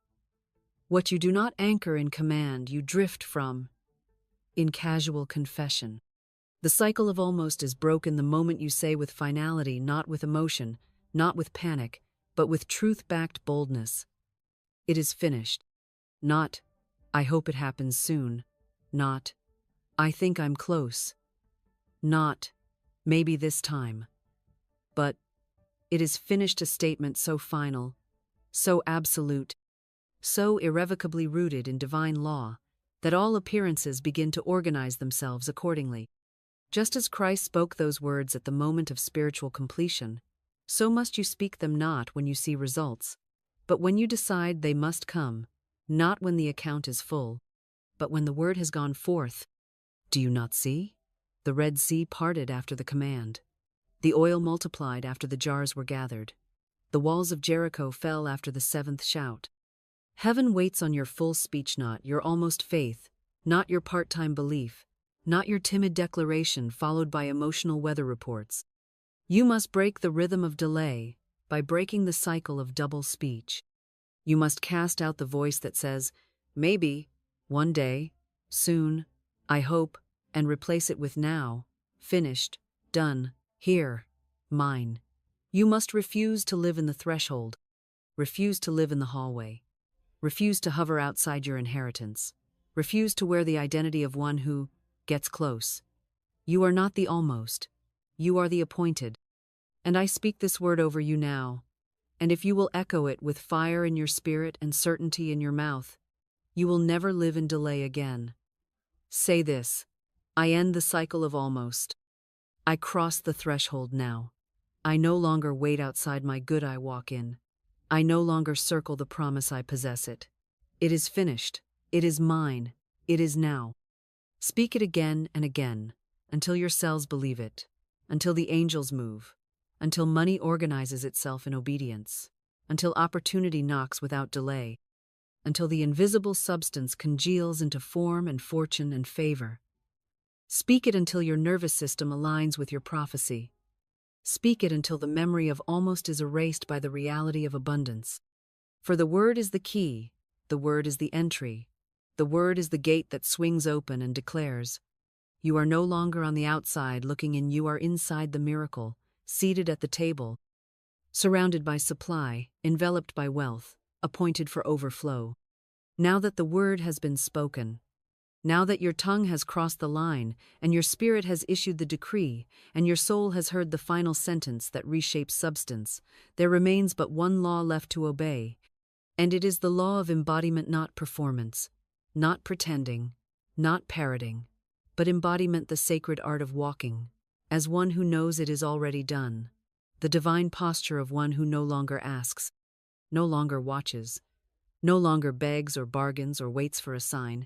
What you do not anchor in command, you drift from in casual confession. The cycle of almost is broken the moment you say with finality, not with emotion, not with panic, but with truth-backed boldness. It is finished. Not, I hope it happens soon. Not, I think I'm close. Not, maybe this time. But, it is finished, a statement so final, so absolute, so irrevocably rooted in divine law, that all appearances begin to organize themselves accordingly. Just as Christ spoke those words at the moment of spiritual completion, so must you speak them not when you see results, but when you decide they must come, not when the account is full, but when the word has gone forth. Do you not see? The Red Sea parted after the command. The oil multiplied after the jars were gathered. The walls of Jericho fell after the 7th shout. Heaven waits on your full speech, not your almost faith, not your part-time belief, not your timid declaration followed by emotional weather reports. You must break the rhythm of delay by breaking the cycle of double speech. You must cast out the voice that says, maybe, one day, soon, I hope, and replace it with now, finished, done, here, mine. You must refuse to live in the threshold, refuse to live in the hallway, refuse to hover outside your inheritance, refuse to wear the identity of one who gets close. You are not the almost, you are the appointed. And I speak this word over you now, and if you will echo it with fire in your spirit and certainty in your mouth, you will never live in delay again. Say this: I end the cycle of almost. I cross the threshold now. I no longer wait outside my good, I walk in. I no longer circle the promise, I possess it. It is finished. It is mine. It is now. Speak it again and again, until your cells believe it, until the angels move, until money organizes itself in obedience, until opportunity knocks without delay, until the invisible substance congeals into form and fortune and favor. Speak it until your nervous system aligns with your prophecy. Speak it until the memory of almost is erased by the reality of abundance. For the word is the key, the word is the entry, the word is the gate that swings open and declares, you are no longer on the outside looking in, you are inside the miracle, seated at the table, surrounded by supply, enveloped by wealth, appointed for overflow. Now that the word has been spoken, now that your tongue has crossed the line, and your spirit has issued the decree, and your soul has heard the final sentence that reshapes substance, there remains but one law left to obey, and it is the law of embodiment, not performance, not pretending, not parroting, but embodiment, the sacred art of walking, as one who knows it is already done, the divine posture of one who no longer asks, no longer watches, no longer begs or bargains or waits for a sign,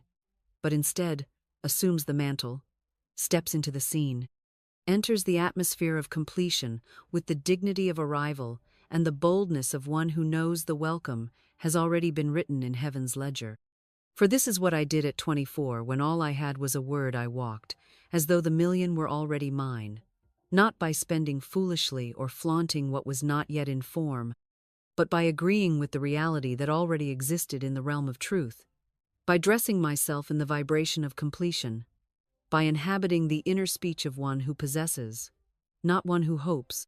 but instead assumes the mantle, steps into the scene, enters the atmosphere of completion with the dignity of arrival and the boldness of one who knows the welcome has already been written in heaven's ledger. For this is what I did at 24, when all I had was a word. I walked, as though the million were already mine, not by spending foolishly or flaunting what was not yet in form, but by agreeing with the reality that already existed in the realm of truth, by dressing myself in the vibration of completion, by inhabiting the inner speech of one who possesses, not one who hopes,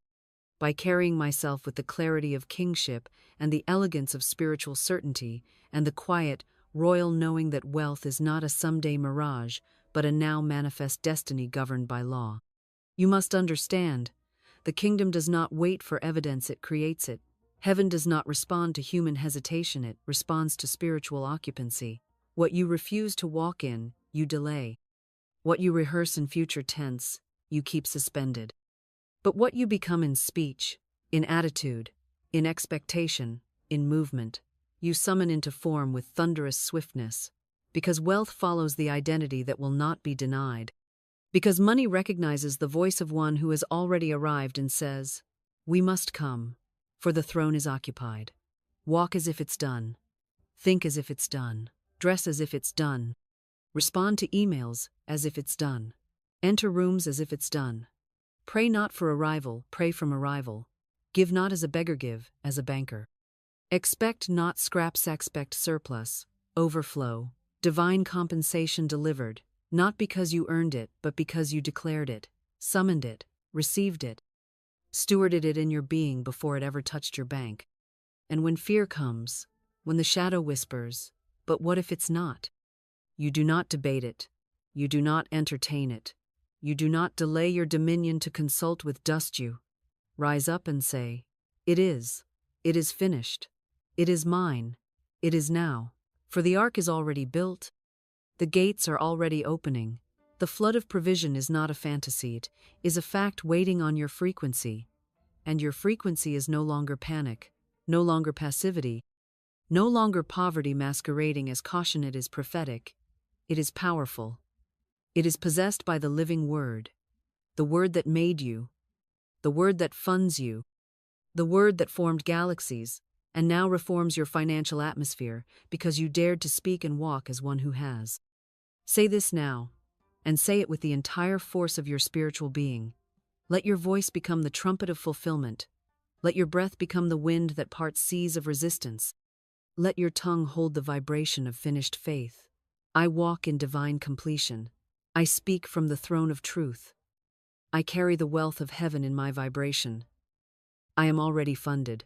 by carrying myself with the clarity of kingship and the elegance of spiritual certainty and the quiet, royal knowing that wealth is not a someday mirage, but a now manifest destiny governed by law. You must understand, the kingdom does not wait for evidence, it creates it. Heaven does not respond to human hesitation, it responds to spiritual occupancy. What you refuse to walk in, you delay. What you rehearse in future tense, you keep suspended. But what you become in speech, in attitude, in expectation, in movement, you summon into form with thunderous swiftness. Because wealth follows the identity that will not be denied. Because money recognizes the voice of one who has already arrived and says, "We must come, for the throne is occupied." Walk as if it's done. Think as if it's done. Dress as if it's done. Respond to emails as if it's done. Enter rooms as if it's done. Pray not for arrival, pray from arrival. Give not as a beggar, give as a banker. Expect not scraps, expect surplus, overflow, divine compensation delivered, not because you earned it, but because you declared it, summoned it, received it, stewarded it in your being before it ever touched your bank. And when fear comes, when the shadow whispers, "But what if it's not?" you do not debate it. You do not entertain it. You do not delay your dominion to consult with dust. You rise up and say, "It is. It is finished. It is mine. It is now." For the ark is already built. The gates are already opening. The flood of provision is not a fantasy. It is a fact waiting on your frequency. And your frequency is no longer panic, no longer passivity, no longer poverty masquerading as caution. It is prophetic. It is powerful. It is possessed by the living word, the word that made you, the word that funds you, the word that formed galaxies, and now reforms your financial atmosphere because you dared to speak and walk as one who has. Say this now, and say it with the entire force of your spiritual being. Let your voice become the trumpet of fulfillment. Let your breath become the wind that parts seas of resistance. Let your tongue hold the vibration of finished faith. I walk in divine completion. I speak from the throne of truth. I carry the wealth of heaven in my vibration. I am already funded.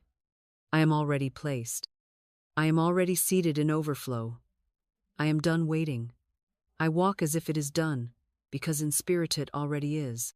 I am already placed. I am already seated in overflow. I am done waiting. I walk as if it is done, because in spirit it already is.